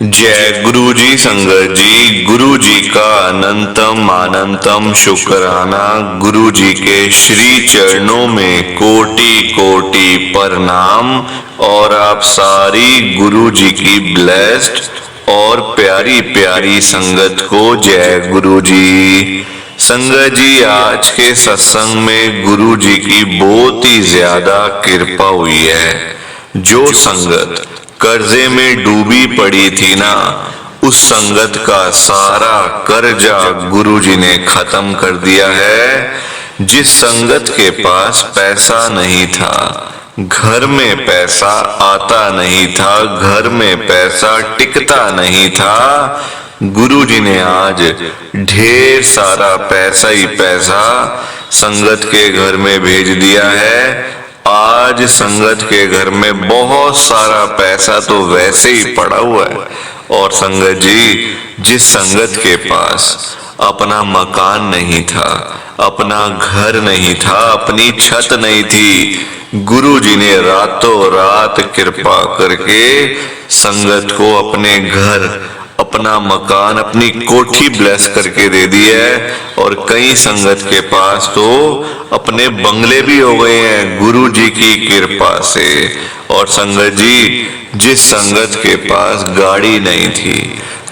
जय गुरु जी। संगत जी, गुरु जी का अनंतम अनंतम शुक्राना। गुरु जी के श्री चरणों में कोटि कोटि प्रणाम। और आप सारी गुरु जी की ब्लेस्ड और प्यारी प्यारी संगत को जय गुरु जी। संगत जी, आज के सत्संग में गुरु जी की बहुत ही ज्यादा कृपा हुई है। जो संगत कर्जे में डूबी पड़ी थी ना, उस संगत का सारा कर्जा गुरु जी ने खत्म कर दिया है। जिस संगत के पास पैसा नहीं था, घर में पैसा आता नहीं था, घर में पैसा टिकता नहीं था, गुरु जी ने आज ढेर सारा पैसा ही पैसा संगत के घर में भेज दिया है। आज संगत के घर में बहुत सारा पैसा तो वैसे ही पड़ा हुआ है। और संगत जी, जिस संगत के पास अपना मकान नहीं था, अपना घर नहीं था, अपनी छत नहीं थी, गुरु जी ने रातों रात कृपा करके संगत को अपने घर, अपना मकान, अपनी कोठी ब्लेस करके दे दी है। और कई संगत के पास तो अपने बंगले भी हो गए हैं गुरु जी की कृपा से। और संगत जी, जिस संगत के पास गाड़ी नहीं थी,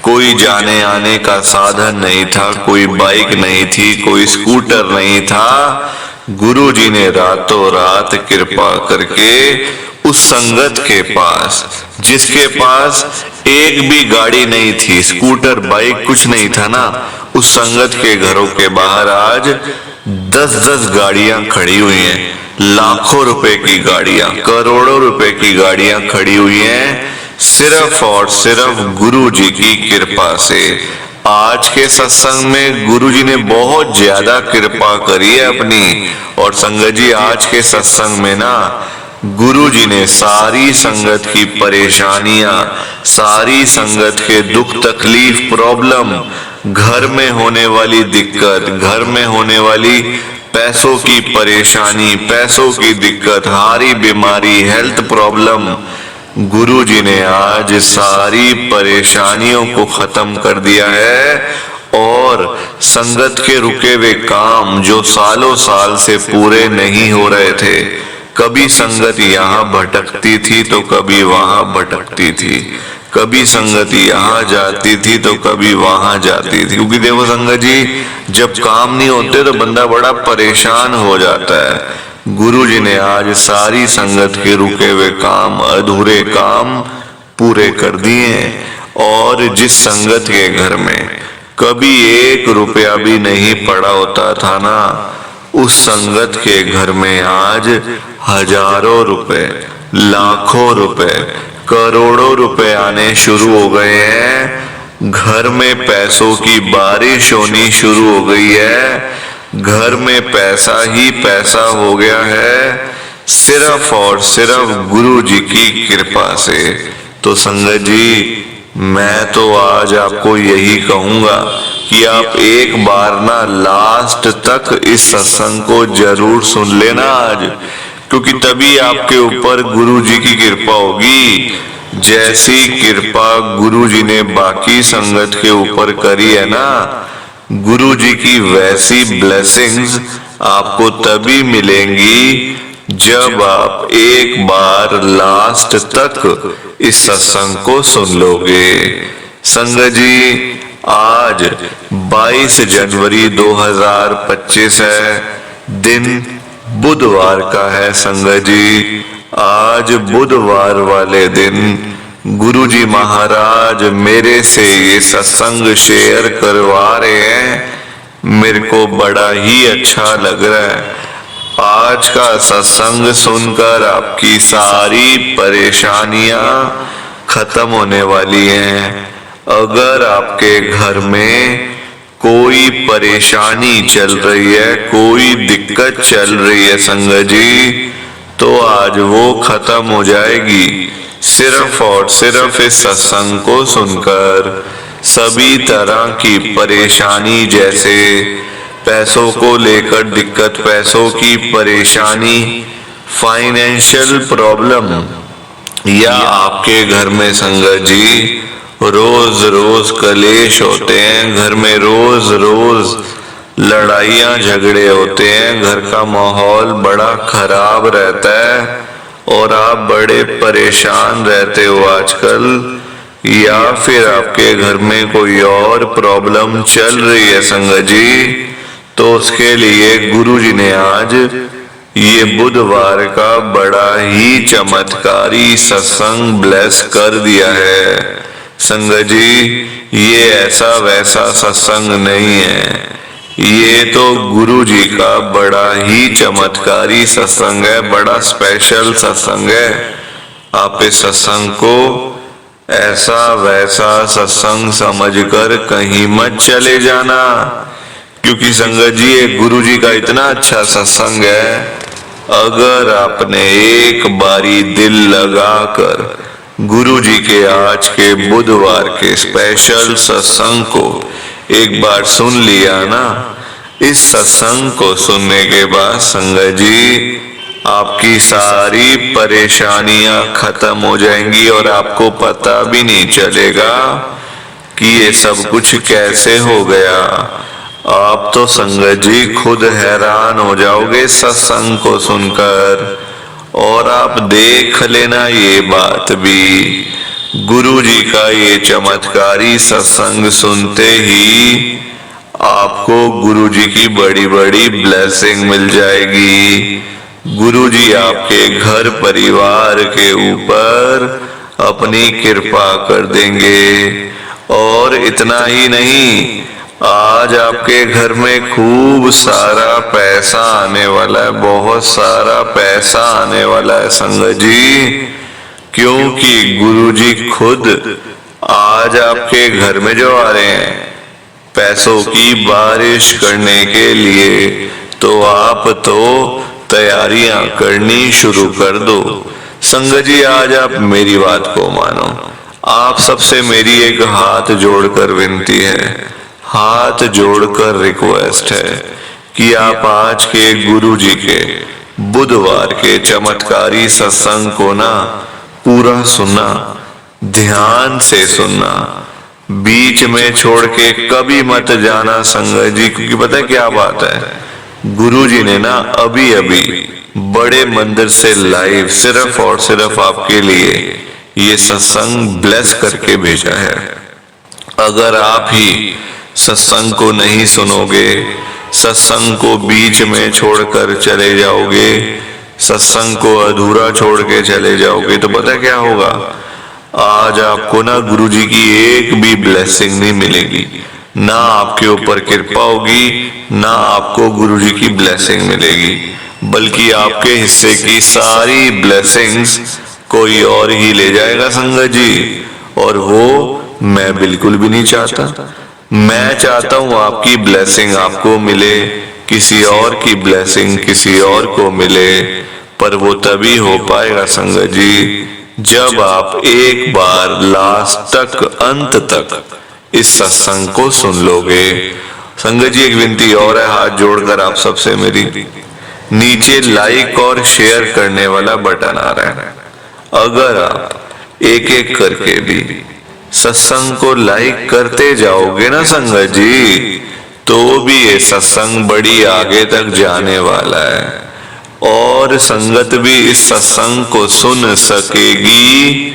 कोई जाने आने का साधन नहीं था, कोई बाइक नहीं थी, कोई स्कूटर नहीं था, गुरु जी ने रातों रात कृपा करके उस संगत के पास, जिसके पास एक भी गाड़ी नहीं थी, स्कूटर बाइक कुछ नहीं था ना, उस संगत के घरों के बाहर आज 10-10 गाड़ियां खड़ी हुई हैं। लाखों रुपए की गाड़ियां, करोड़ों रुपए की गाड़ियां खड़ी हुई हैं, सिर्फ और सिर्फ गुरु जी की कृपा से। आज के सत्संग में गुरु जी ने बहुत ज्यादा कृपा करी है अपनी। और संगत जी, आज के सत्संग में ना गुरु जी ने सारी संगत की परेशानियां, सारी संगत के दुख तकलीफ प्रॉब्लम, घर में होने वाली दिक्कत, घर में होने वाली पैसों की परेशानी, पैसों की दिक्कत, हारी बीमारी, हेल्थ प्रॉब्लम, गुरु जी ने आज सारी परेशानियों को खत्म कर दिया है। और संगत के रुके हुए काम जो सालों साल से पूरे नहीं हो रहे थे, कभी संगत यहाँ भटकती थी तो कभी वहां भटकती थी, कभी संगत यहाँ जाती थी तो कभी वहां जाती थी। क्योंकि देखो संगत जी, जब काम नहीं होते तो बंदा बड़ा परेशान हो जाता है। गुरु जी ने आज सारी संगत के रुके हुए काम, अधूरे काम पूरे कर दिए। और जिस संगत के घर में कभी 1 रुपया भी नहीं पड़ा होता था ना, उस संगत के घर में आज हजारों रुपए, लाखों रुपए, करोड़ों रुपए आने शुरू हो गए हैं। घर में पैसों की बारिश होनी शुरू हो गई है। घर में पैसा ही पैसा हो गया है, सिर्फ और सिर्फ गुरु जी की कृपा से। तो संगत जी, मैं तो आज आपको यही कहूंगा कि आप एक बार ना लास्ट तक इस सत्संग को जरूर सुन लेना आज, क्योंकि तभी आपके ऊपर गुरु जी की कृपा होगी। जैसी कृपा गुरु जी ने बाकी संगत के ऊपर करी है ना, गुरु जी की वैसी ब्लेसिंग्स आपको तभी मिलेंगी जब आप एक बार लास्ट तक इस सत्संग को सुन लोगे। संगत जी, आज 22 जनवरी 2025 है, दिन बुधवार का है। संगत जी, आज बुधवार वाले दिन गुरु जी महाराज मेरे से ये सत्संग शेयर करवा रहे हैं। मेरे को बड़ा ही अच्छा लग रहा है। आज का सत्संग सुनकर आपकी सारी परेशानियां खत्म होने वाली हैं। अगर आपके घर में कोई परेशानी चल रही है, कोई दिक्कत चल रही है संगत जी, तो आज वो खत्म हो जाएगी सिर्फ और सिर्फ इस सत्संग को सुनकर। सभी तरह की परेशानी, जैसे पैसों को लेकर दिक्कत, पैसों की परेशानी, फाइनेंशियल प्रॉब्लम, या आपके घर में संगत जी रोज रोज कलेश होते हैं, घर में रोज रोज लड़ाइयाँ झगड़े होते हैं, घर का माहौल बड़ा खराब रहता है और आप बड़े परेशान रहते हो आजकल, या फिर आपके घर में कोई और प्रॉब्लम चल रही है संगत जी, तो उसके लिए गुरुजी ने आज ये बुधवार का बड़ा ही चमत्कारी सत्संग ब्लेस कर दिया है। संगत जी, ये ऐसा वैसा सत्संग नहीं है, ये तो गुरु जी का बड़ा ही चमत्कारी सत्संग है, बड़ा स्पेशल सत्संग है। आप इस सत्संग को ऐसा वैसा सत्संग समझकर कहीं मत चले जाना, क्योंकि संगत जी ये गुरु जी का इतना अच्छा सत्संग है, अगर आपने एक बारी दिल लगाकर गुरु जी के आज के बुधवार के स्पेशल सत्संग को एक बार सुन लिया ना, इस सत्संग को सुनने के बाद संगत जी आपकी सारी परेशानियां खत्म हो जाएंगी और आपको पता भी नहीं चलेगा कि ये सब कुछ कैसे हो गया। आप तो संगत जी खुद हैरान हो जाओगे सत्संग को सुनकर। और आप देख लेना ये बात भी, गुरु जी का ये चमत्कारी सत्संग सुनते ही आपको गुरु जी की बड़ी बड़ी ब्लेसिंग मिल जाएगी। गुरु जी आपके घर परिवार के ऊपर अपनी कृपा कर देंगे। और इतना ही नहीं, आज आपके घर में खूब सारा पैसा आने वाला है, बहुत सारा पैसा आने वाला है संगत जी, क्योंकि गुरु जी खुद आज आपके घर में जो आ रहे हैं पैसों की बारिश करने के लिए, तो आप तो तैयारियां करनी शुरू कर दो। संगत जी, आज आप मेरी बात को मानो, आप सबसे मेरी एक हाथ जोड़कर विनती है, हाथ जोड़कर रिक्वेस्ट है कि आप आज के गुरु जी के बुधवार के चमत्कारी सत्संग को ना पूरा सुनना, ध्यान से सुनना, बीच में छोड़ के कभी मत जाना संगत जी, क्योंकि पता है क्या बात है, गुरु जी ने ना अभी अभी बड़े मंदिर से लाइव सिर्फ और सिर्फ आपके लिए ये सत्संग ब्लेस करके भेजा है। अगर आप ही सत्संग को नहीं सुनोगे, सत्संग को बीच में छोड़कर चले जाओगे, सत्संग को अधूरा छोड़ के चले जाओगे, तो पता क्या होगा, आज आपको ना गुरु जी की एक भी ब्लेसिंग नहीं मिलेगी, ना आपके ऊपर कृपा होगी, ना आपको गुरु जी की ब्लेसिंग मिलेगी, बल्कि आपके हिस्से की सारी ब्लेसिंग्स कोई और ही ले जाएगा संगत जी। और वो मैं बिल्कुल भी नहीं चाहता। मैं चाहता हूं आपकी ब्लेसिंग आपको मिले, किसी और की ब्लेसिंग किसी और को मिले, पर वो तभी हो पाएगा संगत जी जब आप एक बार लास्ट तक, अंत तक इस सत्संग को सुन लोगे। संगत जी, एक विनती और है हाथ जोड़कर आप सबसे मेरी, नीचे लाइक और शेयर करने वाला बटन आ रहा है, अगर आप एक एक करके भी सत्संग को लाइक करते जाओगे ना संगत जी, तो भी ये सत्संग बड़ी आगे तक जाने वाला है और संगत भी इस सत्संग को सुन सकेगी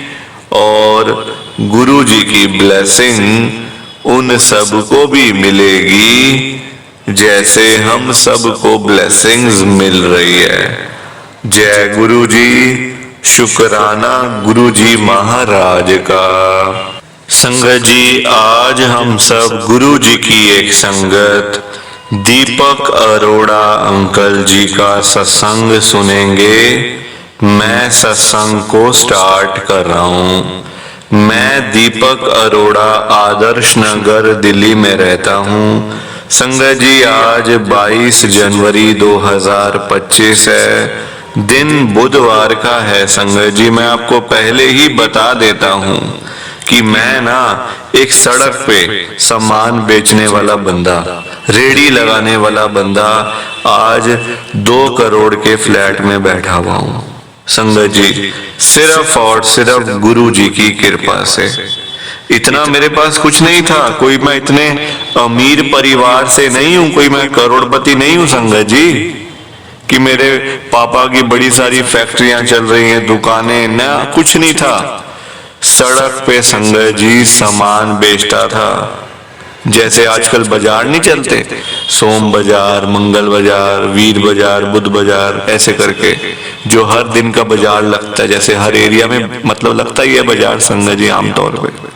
और गुरु जी की ब्लेसिंग उन सबको भी मिलेगी जैसे हम सबको ब्लेसिंग्स मिल रही है। जय गुरु जी, शुक्राना गुरु जी महाराज का। संगत जी, आज हम सब गुरु जी की एक संगत दीपक अरोड़ा अंकल जी का सत्संग सुनेंगे। मैं सत्संग को स्टार्ट कर रहा हूँ। मैं दीपक अरोड़ा आदर्श नगर दिल्ली में रहता हूँ। संगत जी, आज 22 जनवरी 2025 है, दिन बुधवार का है। संगत जी, मैं आपको पहले ही बता देता हूँ कि मैं ना एक सड़क पे सामान बेचने वाला बंदा, रेडी लगाने वाला बंदा आज 2 करोड़ के फ्लैट में बैठा हुआ हूँ। संगत जी, सिर्फ और सिर्फ गुरु जी की कृपा से। इतना मेरे पास कुछ नहीं था, कोई मैं इतने अमीर परिवार से नहीं हूं, कोई मैं करोड़पति नहीं हूं संगत जी कि मेरे पापा की बड़ी सारी फैक्ट्रियां चल रही हैं, दुकानें, ना कुछ नहीं था। सड़क पे संगत जी सामान बेचता था। जैसे आजकल बाजार नहीं चलते, सोम बाजार, मंगल बाजार, वीर बाजार, बुध बाजार, ऐसे करके जो हर दिन का बाजार लगता है, जैसे हर एरिया में मतलब लगता ही है बाजार संगत जी आमतौर पे।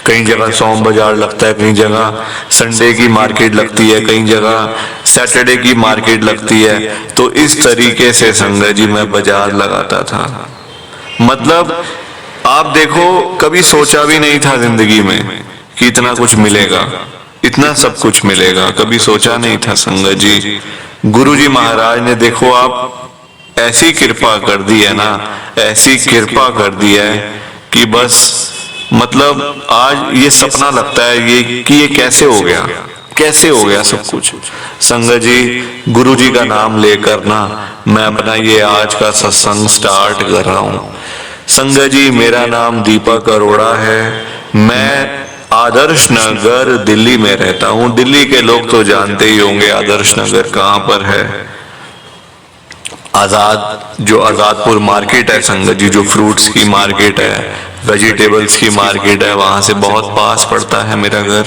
कई जगह सोम बाजार लगता है, कई जगह संडे की मार्केट लगती है, कई जगह सैटरडे की मार्केट लगती है। तो इस तरीके से संगत जी मैं बाजार लगाता था। मतलब आप देखो, कभी सोचा भी नहीं था जिंदगी में कि इतना कुछ मिलेगा, इतना सब कुछ मिलेगा, कभी सोचा नहीं था संगत जी। गुरु जी महाराज ने देखो आप ऐसी कृपा कर दी है ना, ऐसी कृपा कर दी है कि बस मतलब आज ये सपना लगता है ये कि ये कैसे हो गया, कैसे हो गया सब कुछ। संगत जी गुरु जी का नाम लेकर ना मैं अपना ये आज का सत्संग स्टार्ट कर रहा हूँ। संगत जी मेरा नाम दीपक अरोड़ा है, मैं आदर्श नगर दिल्ली में रहता हूँ। दिल्ली के लोग तो जानते ही होंगे आदर्श नगर कहाँ पर है। जो आजादपुर मार्केट है संगत जी, जो फ्रूट्स की मार्केट है, वेजिटेबल्स की मार्केट है, वहां से बहुत पास पड़ता है मेरा घर।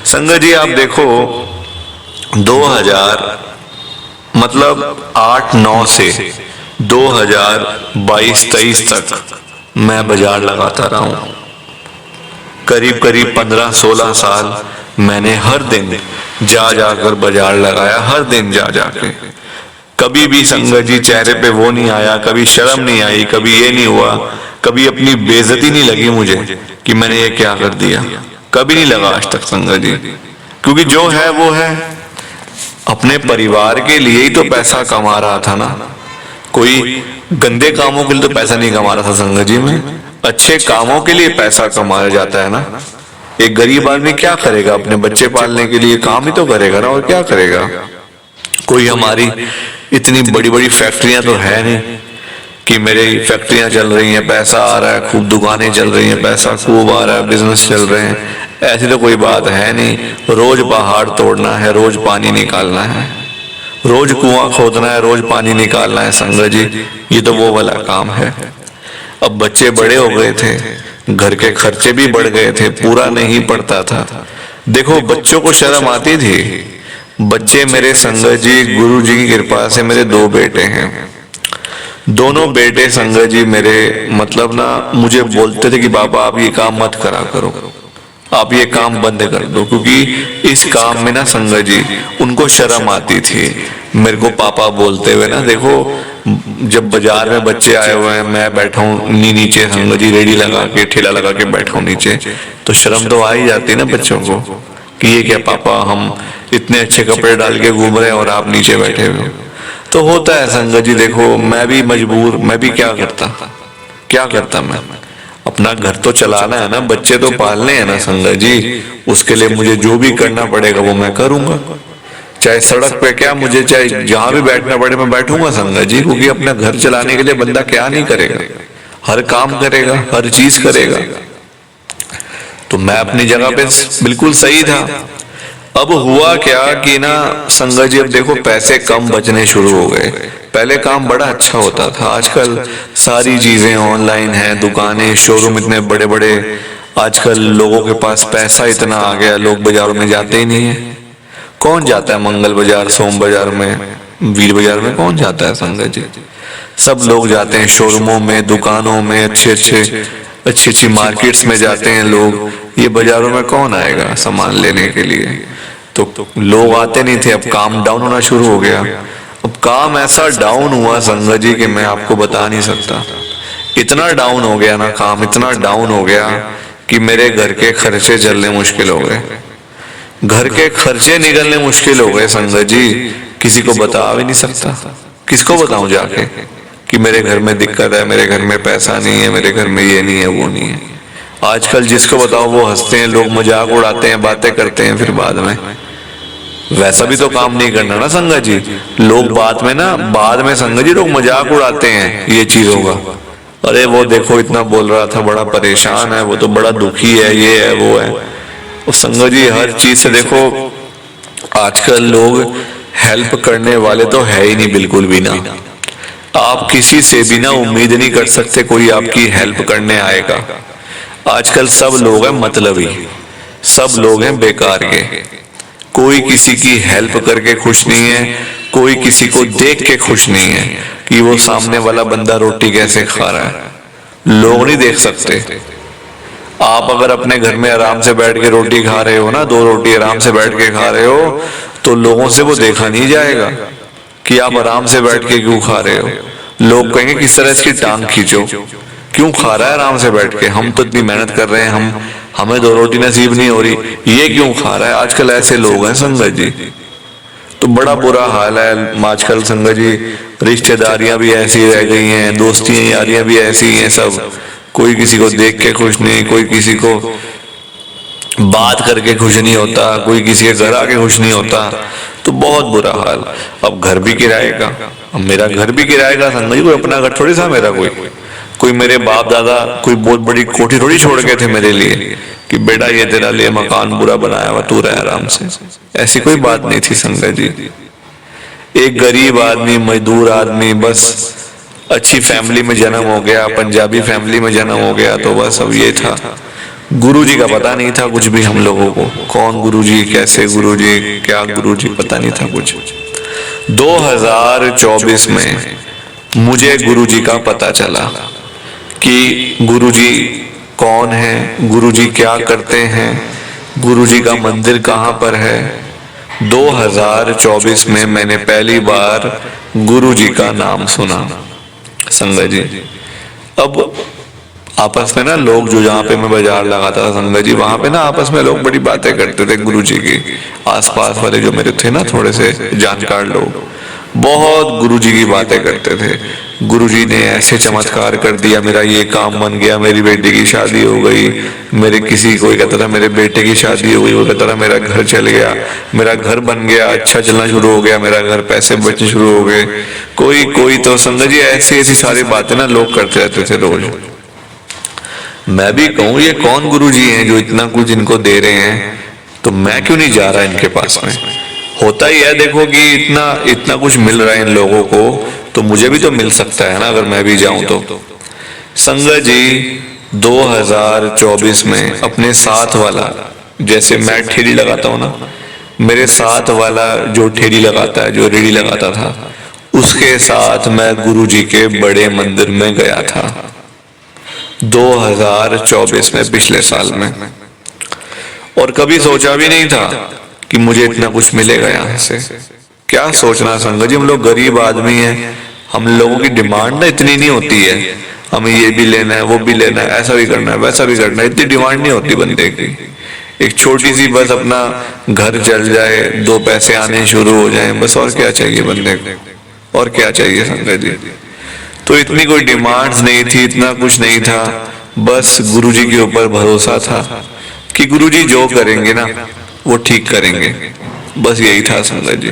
संगत जी आप देखो 2000 मतलब 8-9 से 2022-23 तक मैं बाजार लगाता रहा हूं। करीब करीब 15-16 साल मैंने हर दिन जा जाकर बाजार लगाया, हर दिन जा जाके। कभी भी संगत जी चेहरे पे वो नहीं आया, कभी शर्म नहीं आई, कभी ये नहीं हुआ, कभी अपनी बेइज्जती नहीं लगी मुझे कि मैंने ये क्या कर दिया, कभी नहीं लगा आज तक संगत जी। क्योंकि जो है वो है, अपने परिवार के लिए ही तो पैसा कमा रहा था ना, कोई गंदे कामों के लिए तो पैसा नहीं कमा रहा था संगत जी में, अच्छे कामों के लिए पैसा कमाया जाता है ना। एक गरीब आदमी क्या करेगा, अपने बच्चे पालने के लिए काम ही तो करेगा ना, और क्या करेगा। कोई हमारी इतनी बड़ी बड़ी फैक्ट्रियां तो है नहीं कि मेरे फैक्ट्रियां चल रही हैं, पैसा आ रहा है, खूब दुकानें चल रही हैं, पैसा खूब आ रहा है, बिजनेस चल रहे हैं, ऐसी तो कोई बात है नहीं। रोज पहाड़ तोड़ना है, रोज पानी निकालना है, रोज कुआं खोदना है, रोज पानी निकालना है संगत जी, ये तो वो वाला काम है। अब बच्चे बड़े हो गए थे, घर के खर्चे भी बढ़ गए थे, पूरा नहीं पड़ता था। देखो बच्चों को शर्म आती थी। बच्चे मेरे संगत जी गुरु जी की कृपा से मेरे 2 बेटे हैं। दोनों बेटे संगत जी मेरे मतलब ना मुझे बोलते थे कि बाबा आप ये काम मत करा करो, आप ये काम बंद कर दो, क्योंकि इस काम में ना संगत जी उनको शर्म आती थी मेरे को पापा बोलते हुए ना। देखो जब बाजार में बच्चे आए हुए हैं, मैं बैठा हूँ नीचे संगत जी, रेडी लगा के ठेला लगा के बैठा हूँ नीचे, तो शर्म तो आ ही जाती है ना बच्चों को कि ये क्या पापा, हम इतने अच्छे कपड़े डाल के घूम रहे हैं और आप नीचे बैठे हुए हो। तो होता है संगत जी। देखो मैं भी मजबूर, मैं भी क्या करता मैं अपना घर तो चलाना है ना, बच्चे तो पालने हैं ना संगत जी, उसके लिए मुझे जो भी करना पड़ेगा वो मैं करूंगा। चाहे सड़क पे क्या, मुझे चाहे जहां भी बैठना पड़े मैं बैठूंगा संगत जी, क्योंकि अपना घर चलाने के लिए बंदा क्या नहीं करेगा, हर काम करेगा, हर चीज करेगा। तो मैं अपनी जगह पे बिल्कुल सही था। अब हुआ क्या कि ना संगत जी, अब देखो पैसे कम बचने शुरू हो गए। पहले काम बड़ा अच्छा होता था, आजकल सारी चीजें ऑनलाइन हैं, दुकानें, शोरूम इतने बड़े बड़े, आजकल लोगों के पास पैसा इतना आ गया, लोग बाजारों में जाते ही नहीं है। कौन जाता है मंगल बाजार, सोम बाजार में, वीर बाजार में, कौन जाता है संगत जी। सब लोग जाते हैं शोरूमों में, दुकानों में, अच्छी मार्केट्स में जाते हैं लोग। ये बाजारों में कौन आएगा सामान लेने के लिए। तो लोग आते नहीं थे। अब काम डाउन होना शुरू हो गया। अब काम ऐसा डाउन हुआ संगत जी कि मैं आपको बता नहीं सकता। इतना डाउन हो गया ना काम, इतना डाउन हो गया कि मेरे घर के खर्चे चलने मुश्किल हो गए, घर के खर्चे निकलने मुश्किल हो गए संगत जी। किसी को बता भी नहीं सकता, किसको बताऊं जाके कि मेरे घर में दिक्कत है, मेरे घर में पैसा नहीं है, मेरे घर में ये नहीं है, वो नहीं है। आजकल जिसको बताओ वो हंसते हैं, लोग मजाक उड़ाते हैं, बातें करते हैं, फिर बाद में वैसा भी तो काम नहीं करना ना संगत जी। लोग बाद में संगत जी लोग मजाक उड़ाते हैं ये चीज होगा, अरे वो देखो इतना बोल रहा था, बड़ा परेशान है, वो तो बड़ा दुखी है, ये है वो है। और संगत जी हर चीज से देखो आजकल लोग हेल्प करने वाले तो है ही नहीं बिल्कुल भी ना। आप किसी से भी ना उम्मीद नहीं कर सकते कोई आपकी हेल्प करने आएगा। आजकल सब लोग हैं मतलबी, सब लोग हैं बेकार के। कोई किसी की हेल्प करके खुश नहीं है, कोई किसी को देख के खुश नहीं है कि वो सामने वाला बंदा रोटी कैसे खा रहा है। लोग नहीं देख सकते। आप अगर अपने घर में आराम से बैठ के रोटी खा रहे हो ना, 2 रोटी आराम से बैठ के खा रहे हो, तो लोगों से वो देखा नहीं जाएगा कि आप आराम से बैठ के क्यों खा रहे हो। लोग कहेंगे किस तरह इसकी टांग खींचो, क्यों खा रहा है आराम से बैठ के, हम तो इतनी मेहनत कर रहे हैं, हमें 2 रोटी नसीब नहीं हो रही, ये क्यों खा रहा है। आजकल ऐसे लोग हैं संगत जी, तो बड़ा बुरा हाल है आजकल संगत जी। रिश्तेदारियां भी ऐसी रह गई हैं, दोस्तियां यारियां भी ऐसी हैं, सब कोई किसी को देख के खुश नहीं, कोई किसी को बात करके खुश नहीं होता, कोई किसी के घर आके खुश नहीं होता। तो बहुत बुरा हाल। अब घर भी किराए का, अब मेरा घर भी किराए का संगत जी, कोई अपना घर थोड़ी सा मेरा, कोई मेरे बाप दादा कोई बहुत बड़ी कोठी थोड़ी छोड़ गए थे मेरे लिए कि बेटा ये तेरा लिए मकान पूरा बनाया हुआ, तू रह आराम से। ऐसी कोई बात नहीं थी संगत जी। एक गरीब आदमी, मजदूर आदमी, बस अच्छी फैमिली में जन्म हो गया, पंजाबी फैमिली में जन्म हो गया, तो बस अब ये था। गुरुजी का पता नहीं था कुछ भी हम लोगों को, कौन गुरुजी, कैसे गुरुजी, क्या गुरुजी, पता नहीं था कुछ। 2024 में मुझे गुरुजी का पता चला कि गुरुजी कौन है, गुरुजी क्या करते हैं, गुरुजी का मंदिर कहाँ पर है। 2024 में मैंने पहली बार गुरुजी का नाम सुना संगत जी। अब आपस में ना लोग, जो जहाँ पे मैं बाजार लगाता था संगत जी, वहां पे ना आपस में लोग बड़ी बातें करते थे गुरुजी की। आसपास वाले जो मेरे थे ना थोड़े से जानकार लोग, बहुत गुरुजी की बातें करते थे। गुरुजी ने ऐसे चमत्कार कर दिया, मेरा ये काम बन गया, मेरी बेटी की शादी हो गई, मेरे किसी कोई कहता था मेरे बेटे की शादी हो गई, वो कहता था मेरा घर चल गया, मेरा घर बन गया, अच्छा चलना शुरू हो गया, मेरा घर, पैसे बचने शुरू हो गए। कोई तो संगत जी ऐसी ऐसी सारी बातें ना लोग करते रहते थे रोज। मैं भी कहूँ ये कौन गुरुजी हैं जो इतना कुछ इनको दे रहे हैं, तो मैं क्यों नहीं जा रहा इनके पास में। होता ही है देखो कि इतना कुछ मिल रहा है इन लोगों को, तो मुझे भी तो मिल सकता है ना अगर मैं भी जाऊं तो। संगत जी 2024 में अपने साथ वाला, जैसे मैं ठेली लगाता हूँ ना, मेरे साथ वाला जो ठेली लगाता है, जो रेडी लगाता था, उसके साथ मैं गुरुजी के बड़े मंदिर में गया था 2024 में, पिछले साल में। और कभी सोचा भी नहीं था कि मुझे इतना कुछ मिलेगा यहाँ से। क्या सोचना संगत जी, हम लोग गरीब आदमी हैं, हम लोगों की डिमांड ना इतनी नहीं होती है, हमें ये भी लेना है, वो भी लेना है, ऐसा भी करना है, वैसा भी करना है, इतनी डिमांड नहीं होती बंदे की। एक छोटी सी बस अपना घर चल जाए, 2 पैसे आने शुरू हो जाए, बस और क्या चाहिए बंदे को, और क्या चाहिए संगत जी। तो इतनी कोई डिमांड्स नहीं थी, इतना कुछ नहीं था, बस गुरुजी के ऊपर भरोसा था कि गुरुजी जो करेंगे ना वो ठीक करेंगे, बस यही था संगत जी।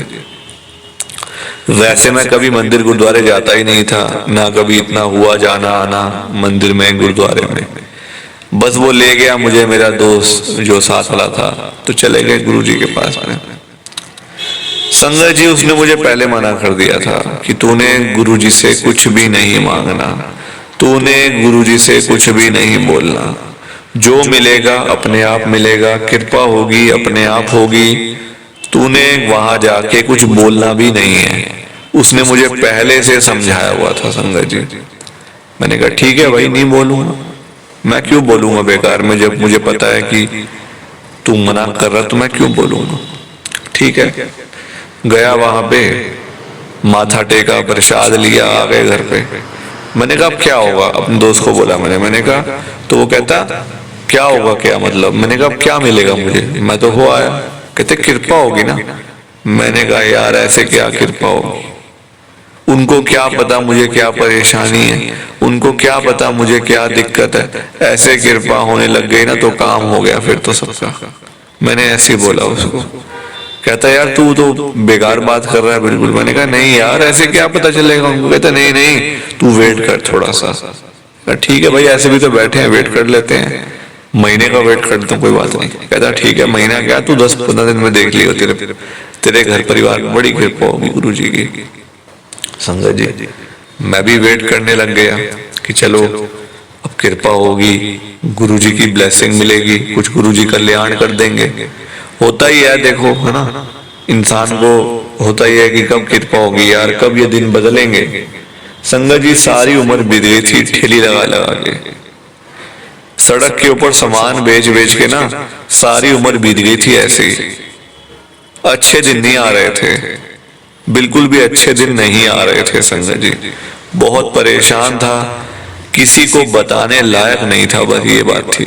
वैसे मैं कभी मंदिर गुरुद्वारे जाता ही नहीं था, ना कभी इतना हुआ जाना आना मंदिर में गुरुद्वारे में। बस वो ले गया मुझे मेरा दोस्त जो साथ वाला था, तो चले गए गुरुजी के पास में। संगत जी उसने मुझे पहले मना कर दिया था कि तूने गुरुजी से कुछ भी नहीं मांगना, तूने गुरुजी से कुछ भी नहीं बोलना, जो मिलेगा अपने आप मिलेगा, कृपा होगी अपने आप होगी, तूने वहां जाके कुछ बोलना भी नहीं है। उसने मुझे पहले से समझाया हुआ था संगत जी। मैंने कहा ठीक है भाई, नहीं बोलूंगा, मैं क्यों बोलूंगा बेकार में, जब मुझे पता है कि तू मना कर रहा, तो मैं क्यों बोलूंगा। ठीक है, गया वहां पे, माथा टेका, प्रसाद लिया, आ गए घर पे। मैंने कहा अब क्या होगा, अपने दोस्त को बोला मैंने कहा, तो वो कहता क्या होगा, क्या मतलब। मैंने कहा क्या मिलेगा मुझे, मैं तो हो आया। कहते कृपा होगी ना। मैंने कहा यार ऐसे क्या कृपा होगी, उनको क्या पता मुझे क्या परेशानी है, उनको क्या पता मुझे क्या दिक्कत है, ऐसे कृपा होने लग गई ना तो काम हो गया फिर तो सबका। मैंने ऐसे ही बोला उसको। कहता यार तू तो बेकार बात कर रहा है बिल्कुल। मैंने कहा नहीं यार ऐसे क्या पता चलेगा उनको। कहता नहीं तू वेट कर थोड़ा सा, ठीक है भाई, ऐसे भी तो बैठे हैं, वेट कर लेते हैं, महीने का वेट कर लेता हूँ, कोई बात नहीं। कहता ठीक है, महीना क्या, तू 10-15 दिन में देख लियो, तेरे तेरे घर परिवार में बड़ी कृपा होगी गुरु जी की। संगत जी, मैं भी वेट करने लग गया कि चलो अब कृपा होगी, गुरु जी की ब्लेसिंग मिलेगी, कुछ गुरु जी कल्याण कर देंगे। होता ही है, देखो है ना, इंसान को होता ही है कि कब कृपा होगी यार, कब ये दिन बदलेंगे। संगत जी, सारी उम्र बीत गई थी ठेली लगा लगा के, सड़क के ऊपर सामान बेच बेच के ना सारी उम्र बीत गई थी ऐसे ही। अच्छे दिन नहीं आ रहे थे, बिल्कुल भी अच्छे दिन नहीं आ रहे थे संगत जी। बहुत परेशान था, किसी को बताने लायक नहीं था, बस ये बात थी।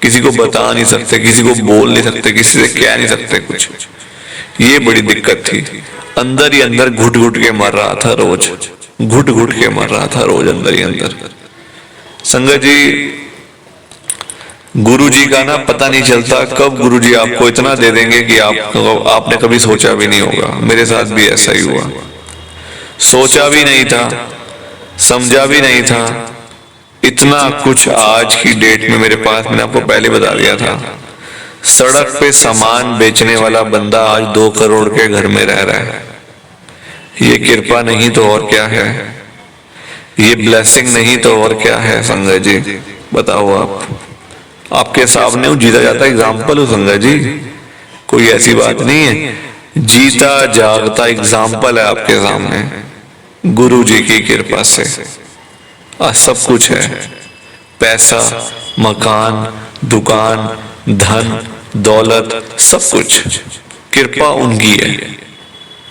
किसी को बता नहीं सकते, किसी को बोल नहीं सकते, किसी से कह नहीं सकते कुछ। ये बड़ी दिक्कत थी, अंदर ही अंदर घुट घुट के मर रहा था रोज, घुट घुट के मर रहा था रोज अंदर ही अंदर। संगत जी, गुरु जी का ना पता नहीं चलता कब गुरु जी आपको इतना दे देंगे कि आपने कभी सोचा भी नहीं होगा। मेरे साथ भी ऐसा ही हुआ, सोचा भी नहीं था, समझा भी नहीं था, इतना कुछ आज की डेट में मेरे पास, मैंने आपको पहले बता दिया था। सड़क पे सामान बेचने वाला बंदा आज 2 करोड़ के घर में रह रहा है। ये कृपा नहीं तो और क्या है, ये ब्लेसिंग नहीं तो और क्या है संगत जी, बताओ आप। आपके सामने हूं, जीता जाता एग्जाम्पल हूं संगत जी, कोई ऐसी बात नहीं है, जीता जागता एग्जाम्पल है आपके सामने, गुरु जी की कृपा से सब कुछ है। पैसा, मकान, दुकान, धन, दौलत, सब कुछ कृपा उनकी है,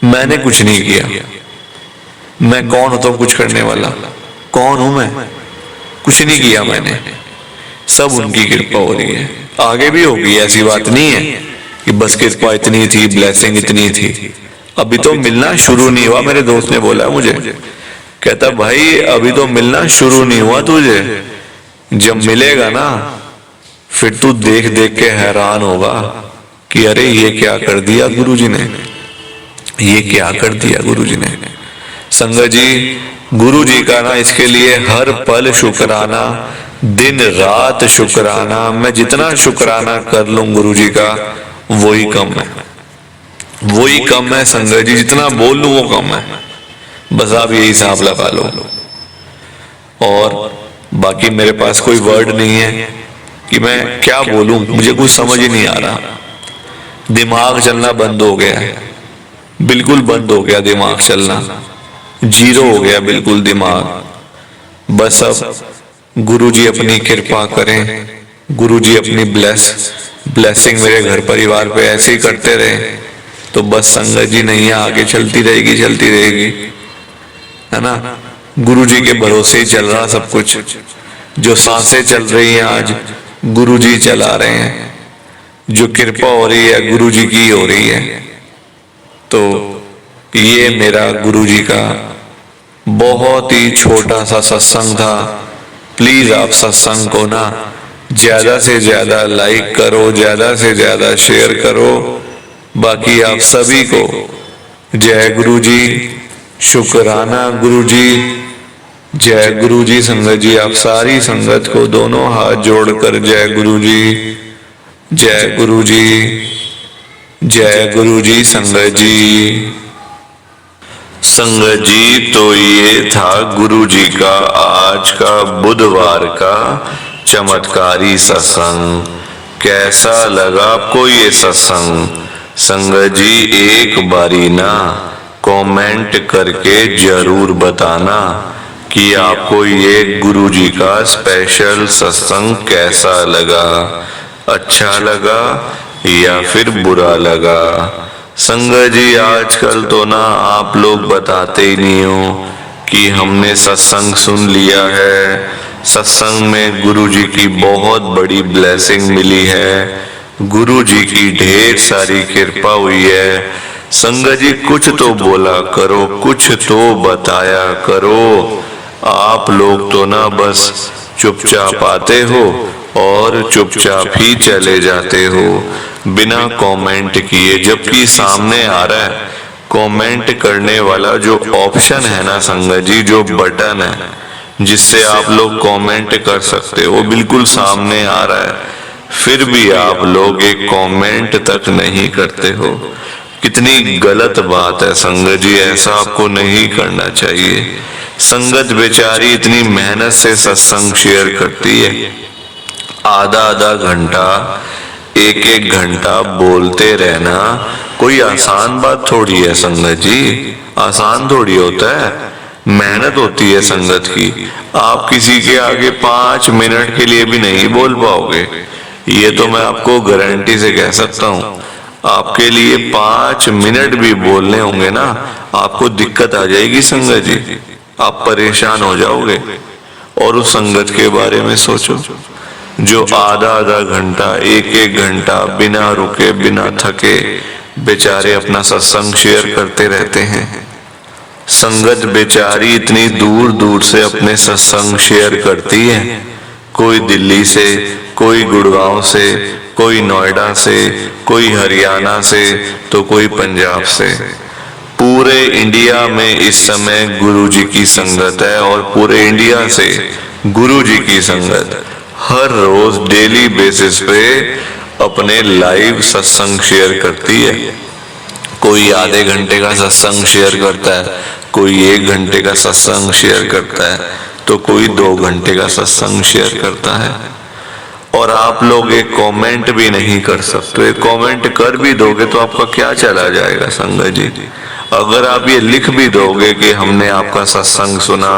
मैंने कुछ नहीं किया। मैं कौन होता हूं कुछ करने वाला, कौन हूं मैं, कुछ नहीं किया मैंने, सब उनकी कृपा हो रही है। आगे भी होगी, ऐसी बात नहीं है कि बस कृपा इतनी थी, ब्लेसिंग इतनी थी। अभी तो मिलना शुरू नहीं हुआ, मेरे दोस्त ने बोला मुझे, कहता भाई अभी तो मिलना शुरू नहीं हुआ तुझे, जब मिलेगा ना फिर तू देख देख के हैरान होगा कि अरे ये क्या कर दिया गुरुजी ने, ये क्या कर दिया गुरुजी ने। संगत जी, गुरुजी का ना इसके लिए हर पल शुक्राना, दिन रात शुक्राना। मैं जितना शुक्राना कर लूं गुरुजी का वही कम है, वही कम है संगत जी, जितना बोल लूं वो कम है। बस आप यही हिसाब लगा लो। और बाकी मेरे पास कोई वर्ड नहीं है कि मैं क्या बोलूं, मुझे कुछ समझ ही नहीं आ रहा। दिमाग चलना बंद हो गया है, बिल्कुल बंद हो गया दिमाग चलना, जीरो हो गया बिल्कुल दिमाग। बस अब गुरुजी अपनी कृपा करें, गुरुजी अपनी ब्लेसिंग मेरे घर परिवार पे ऐसे ही करते रहे तो बस संगत जी नहीं, आगे चलती रहेगी, चलती रहेगी, है ना। गुरुजी के भरोसे ही चल रहा सब कुछ, जो सांसें चल रही हैं आज गुरुजी चला रहे हैं, जो कृपा हो रही है गुरुजी की हो रही है। तो ये मेरा गुरुजी का बहुत ही छोटा सा सत्संग था। प्लीज आप सत्संग को ना ज्यादा से ज्यादा लाइक करो, ज्यादा से ज्यादा शेयर करो। बाकी आप सभी को जय गुरुजी, शुक्राना गुरुजी, जय गुरुजी। संगत जी, आप सारी संगत को दोनों हाथ जोड़कर जय गुरुजी, जय गुरुजी, जय गुरुजी। संगत जी, संगत जी, तो ये था गुरुजी का आज का बुधवार का चमत्कारी सत्संग। कैसा लगा आपको ये सत्संग? संगत जी, एक बारी ना कमेंट करके जरूर बताना कि आपको ये गुरुजी का स्पेशल सत्संग कैसा लगा, अच्छा लगा या फिर बुरा लगा। संगत जी, आजकल तो ना आप लोग बताते ही नहीं हो कि हमने सत्संग सुन लिया है, सत्संग में गुरुजी की बहुत बड़ी ब्लेसिंग मिली है, गुरुजी की ढेर सारी कृपा हुई है। संगत जी, कुछ तो बोला करो, कुछ तो बताया करो। आप लोग तो ना बस चुपचाप आते हो और चुपचाप ही चले जाते हो बिना कमेंट किए, जबकि सामने आ रहा है कमेंट करने वाला जो ऑप्शन है ना संगत जी, जो बटन है जिससे आप लोग कमेंट कर सकते हो, वो बिल्कुल सामने आ रहा है, फिर भी आप लोग एक कमेंट तक नहीं करते हो। कितनी गलत बात है संगत जी, ऐसा आपको नहीं करना चाहिए। संगत बेचारी इतनी मेहनत से सत्संग शेयर करती है, आधा आधा घंटा, एक एक घंटा बोलते रहना कोई आसान बात थोड़ी है संगत जी, आसान थोड़ी होता है, मेहनत होती है संगत की। आप किसी के आगे 5 मिनट के लिए भी नहीं बोल पाओगे, ये तो मैं आपको गारंटी से कह सकता हूँ। आपके लिए 5 मिनट भी बोलने होंगे ना, आपको दिक्कत आ जाएगी संगत जी, आप परेशान हो जाओगे। और उस संगत के बारे में सोचो जो आधा आधा घंटा, एक एक घंटा बिना रुके बिना थके बेचारे अपना सत्संग शेयर करते रहते हैं। संगत बेचारी इतनी दूर दूर से अपने सत्संग शेयर करती है, कोई दिल्ली से, कोई गुड़गांव से, कोई नोएडा से, कोई हरियाणा से, तो कोई पंजाब से। पूरे इंडिया में इस समय गुरु जी की संगत है, और पूरे इंडिया से गुरु जी की संगत हर रोज डेली बेसिस पे अपने लाइव सत्संग शेयर करती है। कोई आधे घंटे का सत्संग शेयर करता है, कोई 1 घंटे का सत्संग शेयर करता है, तो कोई 2 घंटे का सत्संग शेयर करता है। और आप लोग एक कमेंट भी नहीं कर सकते। एक कमेंट कर भी दोगे तो आपका क्या चला जाएगा संगत जी। अगर आप ये लिख भी दोगे कि हमने आपका सत्संग सुना,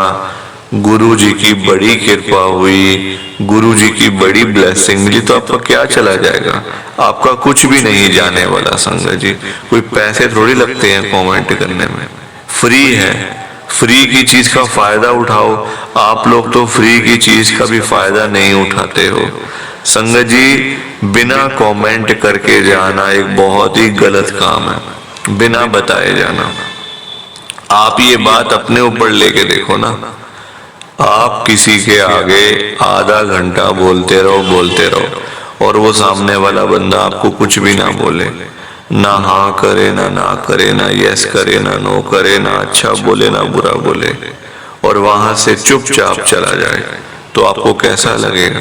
गुरु जी की बड़ी कृपा हुई, गुरु जी की बड़ी ब्लेसिंग मिली, तो आपका क्या चला जाएगा, आपका कुछ भी नहीं जाने वाला संगत जी। कोई पैसे थोड़ी लगते हैं कमेंट करने में, फ्री है, फ्री की चीज का फायदा उठाओ। आप लोग तो फ्री की चीज का भी फायदा नहीं उठाते हो संगत जी। बिना कमेंट करके जाना एक बहुत ही गलत काम है, बिना बताए जाना। आप ये बात अपने ऊपर लेके देखो ना, आप किसी के आगे आधा घंटा बोलते रहो और वो सामने वाला बंदा आपको कुछ भी ना बोले, ना हाँ करे ना करे, ना यस करे ना नो करे, ना अच्छा बोले ना बुरा बोले, और वहां से चुपचाप चला जाए, तो आपको कैसा लगेगा,